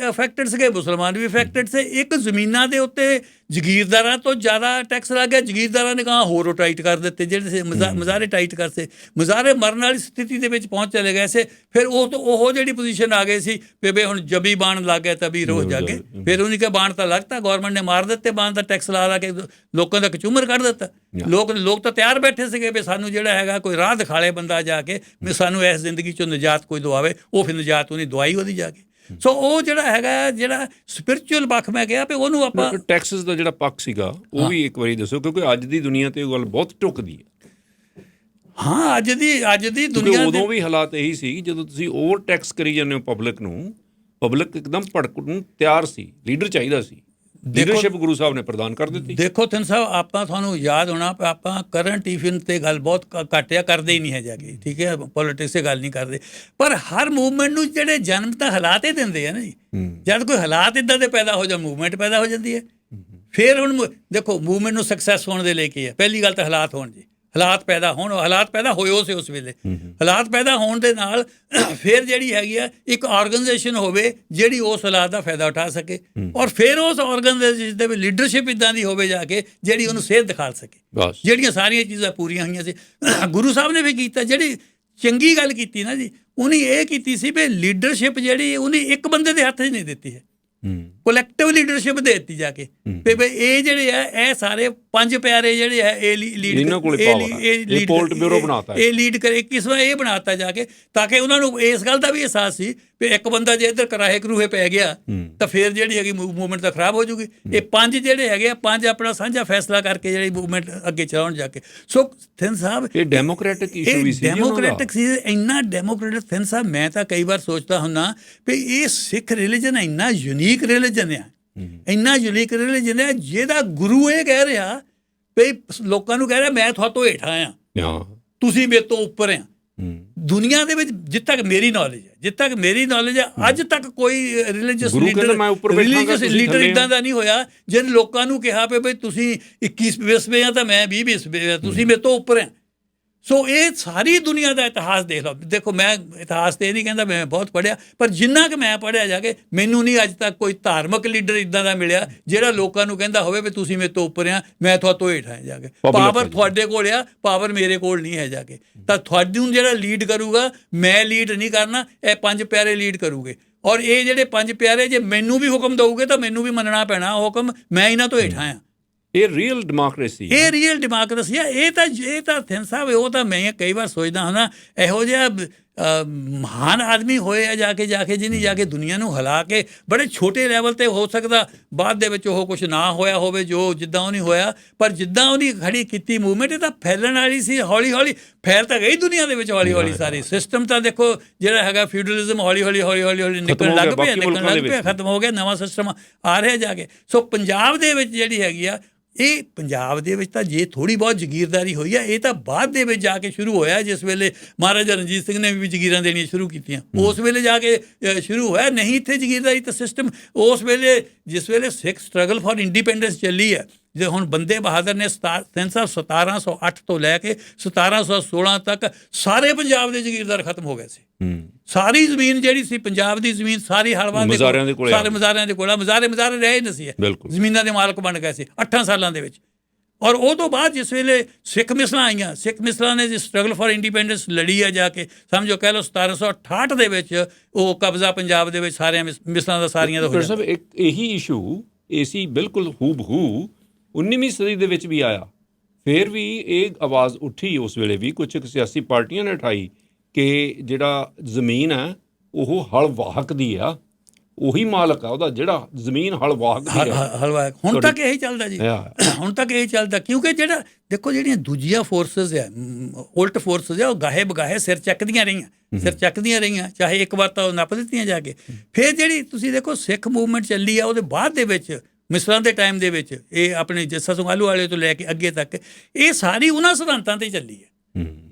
ਅਫੈਕਟਡ ਸੀਗੇ, ਮੁਸਲਮਾਨ ਵੀ ਅਫੈਕਟਡ ਸੀ। ਇੱਕ ਜ਼ਮੀਨਾਂ ਦੇ ਉੱਤੇ ਜਾਗੀਰਦਾਰਾਂ ਤੋਂ ਜ਼ਿਆਦਾ ਟੈਕਸ ਲੱਗ ਗਿਆ। ਜਾਗੀਰਦਾਰਾਂ ਨੇ ਕਹਾ ਹੋਰ ਟਾਈਟ ਕਰ ਦਿੱਤੇ, ਜਿਹੜੇ ਸੀ ਮੁਜ਼ਾਹਰੇ ਟਾਈਟ ਕਰਤੇ, ਮੁਜ਼ਾਹਰੇ ਮਰਨ ਵਾਲੀ ਸਥਿਤੀ ਦੇ ਵਿੱਚ ਪਹੁੰਚ ਚਲੇ ਗਏ ਸੀ। ਫਿਰ ਉਹ ਜਿਹੜੀ ਪੋਜੀਸ਼ਨ ਆ ਗਈ ਸੀ ਵੀ ਹੁਣ ਜਬੀ ਬਾਣ ਲੱਗ ਗਿਆ ਤਬੀ ਰੋਹ ਜਾਗੇ। ਫਿਰ ਉਹਨੇ ਕਿਹਾ ਬਾਣ ਤਾਂ ਲੱਗਤਾ, ਗੌਰਮੈਂਟ ਨੇ ਮਾਰ ਦਿੱਤੇ ਬਾਣ ਦਾ ਟੈਕਸ ਲਾ ਕੇ ਲੋਕਾਂ ਦਾ ਕਚੂਮਰ ਕੱਢ ਦਿੱਤਾ। ਲੋਕ ਤਾਂ ਤਿਆਰ ਬੈਠੇ ਸੀਗੇ ਵੀ ਸਾਨੂੰ ਜਿਹੜਾ ਹੈਗਾ ਕੋਈ ਰਾਹ ਦਿਖਾਲੇ ਬੰਦਾ ਜਾ ਕੇ ਵੀ ਸਾਨੂੰ ਇਸ ਜ਼ਿੰਦਗੀ 'ਚੋਂ ਨਿਜਾਤ ਕੋਈ ਦਵਾਵੇ। ਉਹ ਫਿਰ ਨਿਜਾਤ ਉਹਨੇ ਦਵਾਈ ਉਹਦੀ ਜਾ ਕੇ। ਸੋ ਉਹ ਜਿਹੜਾ ਹੈਗਾ ਜਿਹੜਾ ਸਪਿਰਿਚੁਅਲ ਪੱਖ ਮੈਂ ਕਿਹਾ ਵੀ ਉਹਨੂੰ ਆਪਾਂ ਟੈਕਸਿਸ ਦਾ ਜਿਹੜਾ ਪੱਖ ਸੀਗਾ ਉਹ ਵੀ ਇੱਕ ਵਾਰੀ ਦੱਸੋ, ਕਿਉਂਕਿ ਅੱਜ ਦੀ ਦੁਨੀਆ ਤੇ ਉਹ ਗੱਲ ਬਹੁਤ ਢੁੱਕਦੀ ਹੈ। ਹਾਂ, ਅੱਜ ਦੀ ਦੁਨੀਆ ਉਦੋਂ ਵੀ ਹਾਲਾਤ ਇਹੀ ਸੀ ਜਦੋਂ ਤੁਸੀਂ ਓਵਰ ਟੈਕਸ ਕਰੀ ਜਾਂਦੇ ਹੋ ਪਬਲਿਕ ਨੂੰ, ਪਬਲਿਕ ਇੱਕਦਮ ਭੜਕਣ ਨੂੰ ਤਿਆਰ ਸੀ, ਲੀਡਰ ਚਾਹੀਦਾ ਸੀ। ਲੀਡਰਸ਼ਿਪ ਗੁਰੂ ਸਾਹਿਬ ਨੇ ਪ੍ਰਦਾਨ ਕਰ ਦਿੱਤੀ। ਦੇਖੋ ਤਿੰਨ ਸਾਹਿਬ, ਆਪਾਂ ਤੁਹਾਨੂੰ ਯਾਦ ਹੋਣਾ ਆਪਾਂ ਕਰੰਟ ਇਵੈਂਟ ਤੇ ਗੱਲ ਬਹੁਤ ਘੱਟ ਜਾਂ ਕਰਦੇ ਹੀ ਨਹੀਂ ਹੈ ਜਾ ਕੇ, ਠੀਕ ਹੈ, ਪੋਲੀਟਿਕਸ 'ਤੇ ਗੱਲ ਨਹੀਂ ਕਰਦੇ। ਪਰ ਹਰ ਮੂਵਮੈਂਟ ਨੂੰ ਜਿਹੜੇ ਜਨਮ ਤਾਂ ਹਾਲਾਤ ਹੀ ਦਿੰਦੇ ਆ ਨਾ ਜੀ। ਜਦ ਕੋਈ ਹਾਲਾਤ ਇੱਦਾਂ ਦੇ ਪੈਦਾ ਹੋ ਜਾਣ, ਮੂਵਮੈਂਟ ਪੈਦਾ ਹੋ ਜਾਂਦੀ ਹੈ। ਫਿਰ ਹੁਣ ਦੇਖੋ ਮੂਵਮੈਂਟ ਨੂੰ ਸਕਸੈਸ ਹੋਣ ਦੇ ਲਈ ਕੀ ਹੈ? ਪਹਿਲੀ ਗੱਲ ਤਾਂ ਹਾਲਾਤ ਹੋਣ ਜੀ, ਹਾਲਾਤ ਪੈਦਾ ਹੋਣ। ਹਾਲਾਤ ਪੈਦਾ ਹੋਏ ਹੋ ਸੀ ਉਸ ਵੇਲੇ, ਹਾਲਾਤ ਪੈਦਾ ਹੋਣ ਦੇ ਨਾਲ ਫਿਰ ਜਿਹੜੀ ਹੈਗੀ ਆ ਇੱਕ ਆਰਗੇਨਾਈਜੇਸ਼ਨ ਹੋਵੇ ਜਿਹੜੀ ਉਸ ਹਾਲਾਤ ਦਾ ਫਾਇਦਾ ਉਠਾ ਸਕੇ, ਔਰ ਫਿਰ ਉਸ ਆਰਗੇਨਾਈਜੇਸ਼ਨ ਦੇ ਵਿੱਚ ਲੀਡਰਸ਼ਿਪ ਇੱਦਾਂ ਦੀ ਹੋਵੇ ਜਾ ਕੇ ਜਿਹੜੀ ਉਹਨੂੰ ਸੇਧ ਦਿਖਾ ਸਕੇ। ਜਿਹੜੀਆਂ ਸਾਰੀਆਂ ਚੀਜ਼ਾਂ ਪੂਰੀਆਂ ਹੋਈਆਂ ਸੀ ਗੁਰੂ ਸਾਹਿਬ ਨੇ ਵੀ ਕੀਤਾ। ਜਿਹੜੀ ਚੰਗੀ ਗੱਲ ਕੀਤੀ ਨਾ ਜੀ, ਉਹਨੇ ਇਹ ਕੀਤੀ ਸੀ ਵੀ ਲੀਡਰਸ਼ਿਪ ਜਿਹੜੀ ਉਹਨੇ ਇੱਕ ਬੰਦੇ ਦੇ ਹੱਥ 'ਚ ਨਹੀਂ ਦਿੱਤੀ ਹੈ, ਕੋਲੈਕਟਿਵ ਲੀਡਰਸ਼ਿਪ ਦੇ ਦਿੱਤੀ ਜਾ ਕੇ ਵੀ ਇਹ ਜਿਹੜੇ ਆ ਇਹ ਸਾਰੇ ਪੰਜ ਪਿਆਰੇ ਜਿਹੜੇ ਆ ਇਹ ਲੀਡ ਕਰੇ। ਕਿਸ ਵਾਰ ਇਹ ਬਣਾਤਾ ਜਾ ਕੇ ਤਾਂ ਕਿ ਉਹਨਾਂ ਨੂੰ ਇਸ ਗੱਲ ਦਾ ਵੀ ਅਹਿਸਾਸ ਸੀ ਵੀ ਇੱਕ ਬੰਦਾ ਜੇ ਇੱਧਰ ਕਰਾਹੇ ਕਰੂਹੇ ਪੈ ਗਿਆ ਤਾਂ ਫਿਰ ਜਿਹੜੀ ਹੈਗੀ ਮੂਵਮੈਂਟ ਤਾਂ ਖਰਾਬ ਹੋ ਜੂਗੀ। ਇਹ ਪੰਜ ਜਿਹੜੇ ਹੈਗੇ ਆ, ਪੰਜ ਆਪਣਾ ਸਾਂਝਾ ਫੈਸਲਾ ਕਰਕੇ ਜਿਹੜੀ ਮੂਵਮੈਂਟ ਅੱਗੇ ਚਲਾਉਣ ਜਾ ਕੇ। ਸੋ ਥਿੰਨ ਸਾਹਿਬ ਇਹ ਡੈਮੋਕ੍ਰੈਟਿਕ ਇਸ਼ੂ ਵੀ ਸੀ, ਡੈਮੋਕ੍ਰੈਟਿਕ ਸੀ, ਇੰਨਾ ਡੈਮੋਕ੍ਰੈਟਿਕ। ਥਿੰਨ ਸਾਹਿਬ ਮੈਂ ਤਾਂ ਕਈ ਵਾਰ ਸੋਚਦਾ ਹੁੰਦਾ ਵੀ ਇਹ ਸਿੱਖ ਰਿਲੀਜਨ ਇੰਨਾ ਯੂਨੀਕ ਰਿਲੀਜਨ ਆ, ਇੰਨਾ ਯੂਨੀਕ ਰਿਲੀਜਨ ਹੈ ਜਿਹਦਾ ਗੁਰੂ ਇਹ ਕਹਿ ਰਿਹਾ ਵੀ ਲੋਕਾਂ ਨੂੰ ਕਹਿ ਰਿਹਾ ਮੈਂ ਤੁਹਾਤੋਂ ਹੇਠਾਂ ਆ, ਤੁਸੀਂ ਮੇਰੇ ਤੋਂ ਉੱਪਰ ਆ। ਦੁਨੀਆ ਦੇ ਵਿੱਚ ਜਿੱਥੇ ਤੱਕ ਮੇਰੀ ਨੌਲੇਜ ਹੈ ਅੱਜ ਤੱਕ ਕੋਈ ਰਿਲੀਜੀਅਸ ਲੀਡਰ ਇੱਦਾਂ ਦਾ ਨਹੀਂ ਹੋਇਆ ਜਿਹਨੇ ਲੋਕਾਂ ਨੂੰ ਕਿਹਾ ਵੀ ਤੁਸੀਂ 21 ਵਿਸਵੇ ਆ ਤਾਂ ਮੈਂ 20 ਵਿਸਵੇ ਆ, ਤੁਸੀਂ ਮੇਰੇ ਤੋਂ ਉੱਪਰ ਆ। ਸੋ ਇਹ ਸਾਰੀ ਦੁਨੀਆ ਦਾ ਇਤਿਹਾਸ ਦੇਖ ਲਓ। ਦੇਖੋ ਮੈਂ ਇਤਿਹਾਸ ਤੇ ਇਹ ਨਹੀਂ ਕਹਿੰਦਾ ਮੈਂ ਬਹੁਤ ਪੜ੍ਹਿਆ, ਪਰ ਜਿੰਨਾ ਕਿ ਮੈਂ ਪੜ੍ਹਿਆ ਜਾ ਕੇ ਮੈਨੂੰ ਨਹੀਂ ਅੱਜ ਤੱਕ ਕੋਈ ਧਾਰਮਿਕ ਲੀਡਰ ਇੱਦਾਂ ਦਾ ਮਿਲਿਆ ਜਿਹੜਾ ਲੋਕਾਂ ਨੂੰ ਕਹਿੰਦਾ ਹੋਵੇ ਵੀ ਤੁਸੀਂ ਮੇਰੇ ਤੋਂ ਉੱਪਰ ਆ, ਮੈਂ ਤੁਹਾਤੋਂ ਹੇਠਾਂ ਜਾ ਕੇ। ਪਾਵਰ ਤੁਹਾਡੇ ਕੋਲ ਆ, ਪਾਵਰ ਮੇਰੇ ਕੋਲ ਨਹੀਂ ਹੈ ਜਾ ਕੇ। ਤਾਂ ਤੁਹਾਨੂੰ ਜਿਹੜਾ ਲੀਡ ਕਰੂਗਾ, ਮੈਂ ਲੀਡ ਨਹੀਂ ਕਰਨਾ, ਇਹ ਪੰਜ ਪਿਆਰੇ ਲੀਡ ਕਰੂਗੇ। ਔਰ ਇਹ ਜਿਹੜੇ ਪੰਜ ਪਿਆਰੇ ਜੇ ਮੈਨੂੰ ਵੀ ਹੁਕਮ ਦਊਗੇ ਤਾਂ ਮੈਨੂੰ ਵੀ ਮੰਨਣਾ ਪੈਣਾ ਹੁਕਮ, ਮੈਂ ਇਹਨਾਂ ਤੋਂ ਹੇਠਾਂ ਆ। ਇਹ ਰੀਅਲ ਡੈਮੋਕ੍ਰੇਸੀ ਆ। ਇਹ ਤਾਂ ਥਿੰਨ ਸਾਹਿਬ ਉਹ ਤਾਂ ਮੈਂ ਕਈ ਵਾਰ ਸੋਚਦਾ ਹਾਂ ਨਾ, ਇਹੋ ਜਿਹਾ ਮਹਾਨ ਆਦਮੀ ਹੋਏ ਆ ਜਾ ਕੇ ਜਿਹਨੇ ਜਾ ਕੇ ਦੁਨੀਆ ਨੂੰ ਹਿਲਾ ਕੇ ਬੜੇ ਛੋਟੇ ਲੈਵਲ 'ਤੇ ਹੋ ਸਕਦਾ ਬਾਅਦ ਦੇ ਵਿੱਚ ਉਹ ਕੁਛ ਨਾ ਹੋਇਆ ਹੋਵੇ ਜੋ ਜਿੱਦਾਂ ਉਹ ਨਹੀਂ ਹੋਇਆ, ਪਰ ਜਿੱਦਾਂ ਉਹਨੇ ਖੜੀ ਕੀਤੀ ਮੂਵਮੈਂਟ ਇਹ ਤਾਂ ਫੈਲਣ ਵਾਲੀ ਸੀ। ਹੌਲੀ ਹੌਲੀ ਫੈਲ ਤਾਂ ਗਈ ਦੁਨੀਆ ਦੇ ਵਿੱਚ, ਹੌਲੀ ਹੌਲੀ ਸਾਰੀ ਸਿਸਟਮ ਤਾਂ ਦੇਖੋ ਜਿਹੜਾ ਹੈਗਾ ਫਿਊਡਲਿਜ਼ਮ ਹੌਲੀ ਹੌਲੀ ਨਿਕਲਣ ਲੱਗ ਪਿਆ, ਖਤਮ ਹੋ ਗਿਆ, ਨਵਾਂ ਸਿਸਟਮ ਆ ਰਿਹਾ ਜਾ ਕੇ। ਸੋ ਪੰਜਾਬ ਦੇ ਵਿੱਚ ਜਿਹੜੀ ਹੈਗੀ ਆ, ਇਹ ਪੰਜਾਬ ਦੇ ਵਿੱਚ ਤਾਂ ਜੇ ਥੋੜ੍ਹੀ ਬਹੁਤ ਜਗੀਰਦਾਰੀ ਹੋਈ ਹੈ ਇਹ ਤਾਂ ਬਾਅਦ ਦੇ ਵਿੱਚ ਜਾ ਕੇ ਸ਼ੁਰੂ ਹੋਇਆ, ਜਿਸ ਵੇਲੇ ਮਹਾਰਾਜਾ ਰਣਜੀਤ ਸਿੰਘ ਨੇ ਵੀ ਜਗੀਰਾਂ ਦੇਣੀਆਂ ਸ਼ੁਰੂ ਕੀਤੀਆਂ, ਉਸ ਵੇਲੇ ਜਾ ਕੇ ਸ਼ੁਰੂ ਹੋਇਆ। ਨਹੀਂ ਇੱਥੇ ਜਗੀਰਦਾਰੀ ਤਾਂ ਸਿਸਟਮ ਉਸ ਵੇਲੇ ਜਿਸ ਵੇਲੇ ਸਿੱਖ ਸਟਰਗਲ ਫॉर ਇੰਡੀਪੈਂਡੈਂਸ ਚੱਲੀ ਹੈ, ਜੇ ਹੁਣ ਬੰਦੇ ਬਹਾਦਰ ਨੇ 1708 ਤੋਂ ਲੈ ਕੇ 1716 ਤੱਕ ਸਾਰੇ ਪੰਜਾਬ ਦੇ ਜਗੀਰਦਾਰ ਖਤਮ ਹੋ ਗਏ ਸੀ। ਸਾਰੀ ਜ਼ਮੀਨ ਜਿਹੜੀ ਸੀ ਪੰਜਾਬ ਦੀ ਜ਼ਮੀਨ ਸਾਰੀ ਹਲਵਾ ਦੇ ਸਾਰੇ ਮਜ਼ਾਰਿਆਂ ਦੇ ਕੋਲ, ਮਜ਼ਾਰੇ ਰਹੇ ਨਹੀਂ ਸੀ, ਜ਼ਮੀਨਾਂ ਦੇ ਮਾਲਕ ਬਣ ਗਏ ਸੀ 8 ਸਾਲਾਂ ਦੇ ਵਿੱਚ। ਔਰ ਉਹ ਤੋਂ ਬਾਅਦ ਜਿਸ ਵੇਲੇ ਸਿੱਖ ਮਿਸਲਾਂ ਆਈਆਂ, ਸਿੱਖ ਮਿਸਲਾਂ ਨੇ ਸਟਰਗਲ ਫॉर ਇੰਡੀਪੈਂਡੈਂਸ ਲੜੀ ਹੈ ਜਾ ਕੇ, ਸਮਝੋ ਕਹਿ ਲਓ 1768 ਦੇ ਵਿੱਚ ਉਹ ਕਬਜ਼ਾ ਪੰਜਾਬ ਦੇ ਵਿੱਚ ਸਾਰਿਆਂ ਮਿਸਲਾਂ ਦਾ ਸਾਰੀਆਂ ਦਾ ਹੋ ਗਿਆ। ਇੱਕ ਇਹੀ ਇਸ਼ੂ ਏਸੀ ਬਿਲਕੁਲ ਹੂਬਹੂ 19ਵੀਂ ਸਦੀ ਦੇ ਵਿੱਚ ਵੀ ਆਇਆ। ਫਿਰ ਵੀ ਇਹ ਆਵਾਜ਼ ਉੱਠੀ ਉਸ ਵੇਲੇ ਵੀ, ਕੁਛ ਸਿਆਸੀ ਪਾਰਟੀਆਂ ਨੇ ਉਠਾਈ ਕਿ ਜਿਹੜਾ ਜ਼ਮੀਨ ਹੈ ਉਹ ਹਲ ਵਾਹਕ ਦੀ ਆ, ਉਹੀ ਮਾਲਕ ਆ ਉਹਦਾ, ਜਿਹੜਾ ਜ਼ਮੀਨ ਹਲ ਵਾਹਕ ਦੀ ਹਲਵਾਹਕ। ਹੁਣ ਤੱਕ ਇਹੀ ਚੱਲਦਾ ਜੀ, ਹੁਣ ਤੱਕ ਇਹੀ ਚੱਲਦਾ, ਕਿਉਂਕਿ ਜਿਹੜਾ ਦੇਖੋ ਜਿਹੜੀਆਂ ਦੂਜੀਆਂ ਫੋਰਸਿਸ ਆ, ਉਲਟ ਫੋਰਸਿਸ ਆ, ਉਹ ਗਾਹੇ ਬਗਾਹੇ ਸਿਰ ਚੱਕਦੀਆਂ ਰਹੀਆਂ, ਚਾਹੇ ਇੱਕ ਵਾਰ ਤਾਂ ਉਹ ਨੱਪ ਦਿੱਤੀਆਂ ਜਾ ਕੇ। ਫਿਰ ਜਿਹੜੀ ਤੁਸੀਂ ਦੇਖੋ ਸਿੱਖ ਮੂਵਮੈਂਟ ਚੱਲੀ ਆ, ਉਹਦੇ ਬਾਅਦ ਦੇ ਵਿੱਚ ਮਿਸਲਾਂ ਦੇ ਟਾਈਮ ਦੇ ਵਿੱਚ ਇਹ ਆਪਣੇ ਜੱਸਾ ਸਿੰਘ ਆਹਲੂਵਾਲੀਆ ਤੋਂ ਲੈ ਕੇ ਅੱਗੇ ਤੱਕ ਇਹ ਸਾਰੀ ਉਹਨਾਂ ਸਿਧਾਂਤਾਂ 'ਤੇ ਚੱਲੀ ਹੈ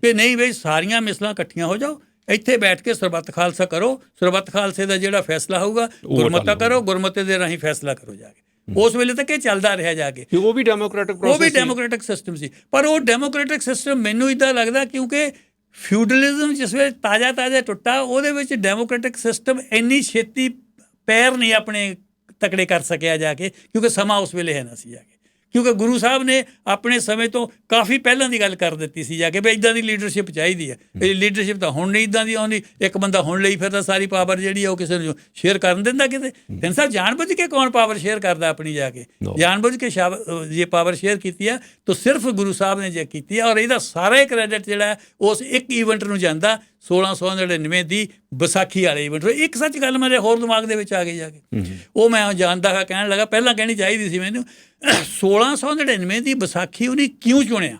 ਕਿ ਨਹੀਂ ਬਈ ਸਾਰੀਆਂ ਮਿਸਲਾਂ ਇਕੱਠੀਆਂ ਹੋ ਜਾਓ, ਇੱਥੇ ਬੈਠ ਕੇ ਸਰਬੱਤ ਖਾਲਸਾ ਕਰੋ, ਸਰਬੱਤ ਖਾਲਸੇ ਦਾ ਜਿਹੜਾ ਫੈਸਲਾ ਹੋਊਗਾ ਗੁਰਮਤਾ ਕਰੋ, ਗੁਰਮਤੇ ਦੇ ਰਾਹੀਂ ਫੈਸਲਾ ਕਰੋ ਜਾ ਕੇ। ਉਸ ਵੇਲੇ ਤੱਕ ਇਹ ਚੱਲਦਾ ਰਿਹਾ ਜਾ ਕੇ। ਉਹ ਵੀ ਡੈਮੋਕ੍ਰੈਟਿਕ ਸਿਸਟਮ ਸੀ। ਪਰ ਉਹ ਡੈਮੋਕ੍ਰੈਟਿਕ ਸਿਸਟਮ ਮੈਨੂੰ ਇੱਦਾਂ ਲੱਗਦਾ ਕਿਉਂਕਿ ਫਿਊਡਲਿਜ਼ਮ ਜਿਸ ਵੇਲੇ ਤਾਜ਼ਾ ਟੁੱਟਾ, ਉਹਦੇ ਵਿੱਚ ਡੈਮੋਕ੍ਰੈਟਿਕ ਸਿਸਟਮ ਇੰਨੀ ਛੇਤੀ ਪੈਰ ਨਹੀਂ ਆਪਣੇ ਤਕੜੇ ਕਰ ਸਕਿਆ ਜਾ ਕੇ, ਕਿਉਂਕਿ ਸਮਾਂ ਉਸ ਵੇਲੇ ਹੈ ਨਾ ਸੀ ਜਾ ਕੇ। ਕਿਉਂਕਿ ਗੁਰੂ ਸਾਹਿਬ ਨੇ ਆਪਣੇ ਸਮੇਂ ਤੋਂ ਕਾਫੀ ਪਹਿਲਾਂ ਦੀ ਗੱਲ ਕਰ ਦਿੱਤੀ ਸੀ ਜਾ ਕੇ ਵੀ ਇੱਦਾਂ ਦੀ ਲੀਡਰਸ਼ਿਪ ਚਾਹੀਦੀ ਹੈ। ਇਹ ਲੀਡਰਸ਼ਿਪ ਤਾਂ ਹੁਣ ਨਹੀਂ ਇੱਦਾਂ ਦੀ ਆਉਂਦੀ। ਇੱਕ ਬੰਦਾ ਹੁਣ ਲਈ ਫਿਰਦਾ ਸਾਰੀ ਪਾਵਰ ਜਿਹੜੀ ਆ ਉਹ ਕਿਸੇ ਨੂੰ ਸ਼ੇਅਰ ਕਰਨ ਦਿੰਦਾ ਕਿਤੇ। ਤਿੰਨ ਸਾਹਿਬ ਜਾਣਬੁੱਝ ਕੇ ਕੌਣ ਪਾਵਰ ਸ਼ੇਅਰ ਕਰਦਾ ਆਪਣੀ ਜਾ ਕੇ? ਜਾਣਬੁੱਝ ਕੇ ਜੇ ਪਾਵਰ ਸ਼ੇਅਰ ਕੀਤੀ ਆ ਤਾਂ ਸਿਰਫ ਗੁਰੂ ਸਾਹਿਬ ਨੇ ਜੇ ਕੀਤੀ ਆ, ਔਰ ਇਹਦਾ ਸਾਰਾ ਕ੍ਰੈਡਿਟ ਜਿਹੜਾ ਉਸ ਇੱਕ ਈਵੈਂਟ ਨੂੰ ਜਾਂਦਾ 1699 ਦੀ ਵਿਸਾਖੀ ਵਾਲੇ ਈਵੈਂਟ। ਇੱਕ ਸੱਚ ਗੱਲ ਮੇਰੇ ਹੋਰ ਦਿਮਾਗ ਦੇ ਵਿੱਚ ਆ ਗਈ ਜਾ ਕੇ, ਉਹ ਮੈਂ ਜਾਣਦਾ ਹਾਂ, ਕਹਿਣ ਲੱਗਾ ਪਹਿਲਾਂ ਕਹਿਣੀ ਚਾਹੀਦੀ ਸੀ ਮੈਨੂੰ। 1699 ਦੀ ਵਿਸਾਖੀ ਉਹਨੇ ਕਿਉਂ ਚੁਣਿਆ?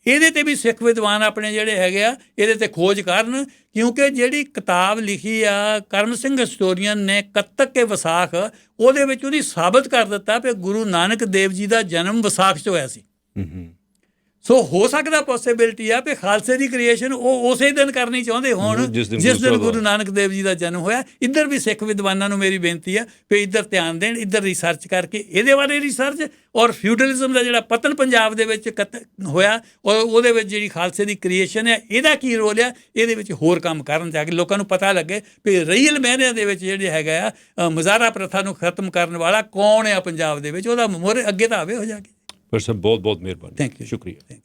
ਇਹਦੇ ਤੇ ਵੀ ਸਿੱਖ ਵਿਦਵਾਨ ਆਪਣੇ ਜਿਹੜੇ ਹੈਗੇ ਆ ਇਹਦੇ ਤੇ ਖੋਜ ਕਰਨ, ਕਿਉਂਕਿ ਜਿਹੜੀ ਕਿਤਾਬ ਲਿਖੀ ਆ ਕਰਮ ਸਿੰਘ ਹਿਸਟੋਰੀਅਨ ਨੇ ਕੱਤਕ ਕੇ ਵਿਸਾਖ, ਉਹਦੇ ਵਿੱਚ ਉਹਨੇ ਸਾਬਤ ਕਰ ਦਿੱਤਾ ਕਿ ਗੁਰੂ ਨਾਨਕ ਦੇਵ ਜੀ ਦਾ ਜਨਮ ਵਿਸਾਖ 'ਚ ਹੋਇਆ ਸੀ। ਸੋ ਹੋ ਸਕਦਾ ਪੋਸੀਬਿਲਿਟੀ ਆ ਵੀ ਖਾਲਸੇ ਦੀ ਕ੍ਰੀਏਸ਼ਨ ਉਹ ਉਸੇ ਦਿਨ ਕਰਨੀ ਚਾਹੁੰਦੇ ਹੋਣ ਜਿਸ ਦਿਨ ਗੁਰੂ ਨਾਨਕ ਦੇਵ ਜੀ ਦਾ ਜਨਮ ਹੋਇਆ। ਇੱਧਰ ਵੀ ਸਿੱਖ ਵਿਦਵਾਨਾਂ ਨੂੰ ਮੇਰੀ ਬੇਨਤੀ ਆ ਵੀ ਇੱਧਰ ਧਿਆਨ ਦੇਣ, ਇੱਧਰ ਰਿਸਰਚ ਕਰਕੇ ਇਹਦੇ ਬਾਰੇ ਰਿਸਰਚ, ਔਰ ਫਿਊਡਲਿਜ਼ਮ ਦਾ ਜਿਹੜਾ ਪਤਨ ਪੰਜਾਬ ਦੇ ਵਿੱਚ ਹੋਇਆ ਔਰ ਉਹਦੇ ਵਿੱਚ ਜਿਹੜੀ ਖਾਲਸੇ ਦੀ ਕ੍ਰੀਏਸ਼ਨ ਹੈ ਇਹਦਾ ਕੀ ਰੋਲ ਆ, ਇਹਦੇ ਵਿੱਚ ਹੋਰ ਕੰਮ ਕਰਨ ਜਾ ਕੇ ਲੋਕਾਂ ਨੂੰ ਪਤਾ ਲੱਗੇ ਵੀ ਰੀਅਲ ਮਾਇਨਿਆਂ ਦੇ ਵਿੱਚ ਜਿਹੜੇ ਹੈਗਾ ਆ ਮੁਜ਼ਾਹਰਾ ਪ੍ਰਥਾ ਨੂੰ ਖਤਮ ਕਰਨ ਵਾਲਾ ਕੌਣ ਆ ਪੰਜਾਬ ਦੇ ਵਿੱਚ, ਉਹਦਾ ਮੋਹਰੇ ਅੱਗੇ ਤਾਂ ਆਵੇ ਹੋ ਜਾ ਕੇ। ਪਰ ਸਰ ਬਹੁਤ ਬਹੁਤ ਮਿਹਰਬਾਨੀ, ਥੈਂਕ ਯੂ, ਸ਼ੁਕਰੀਆ।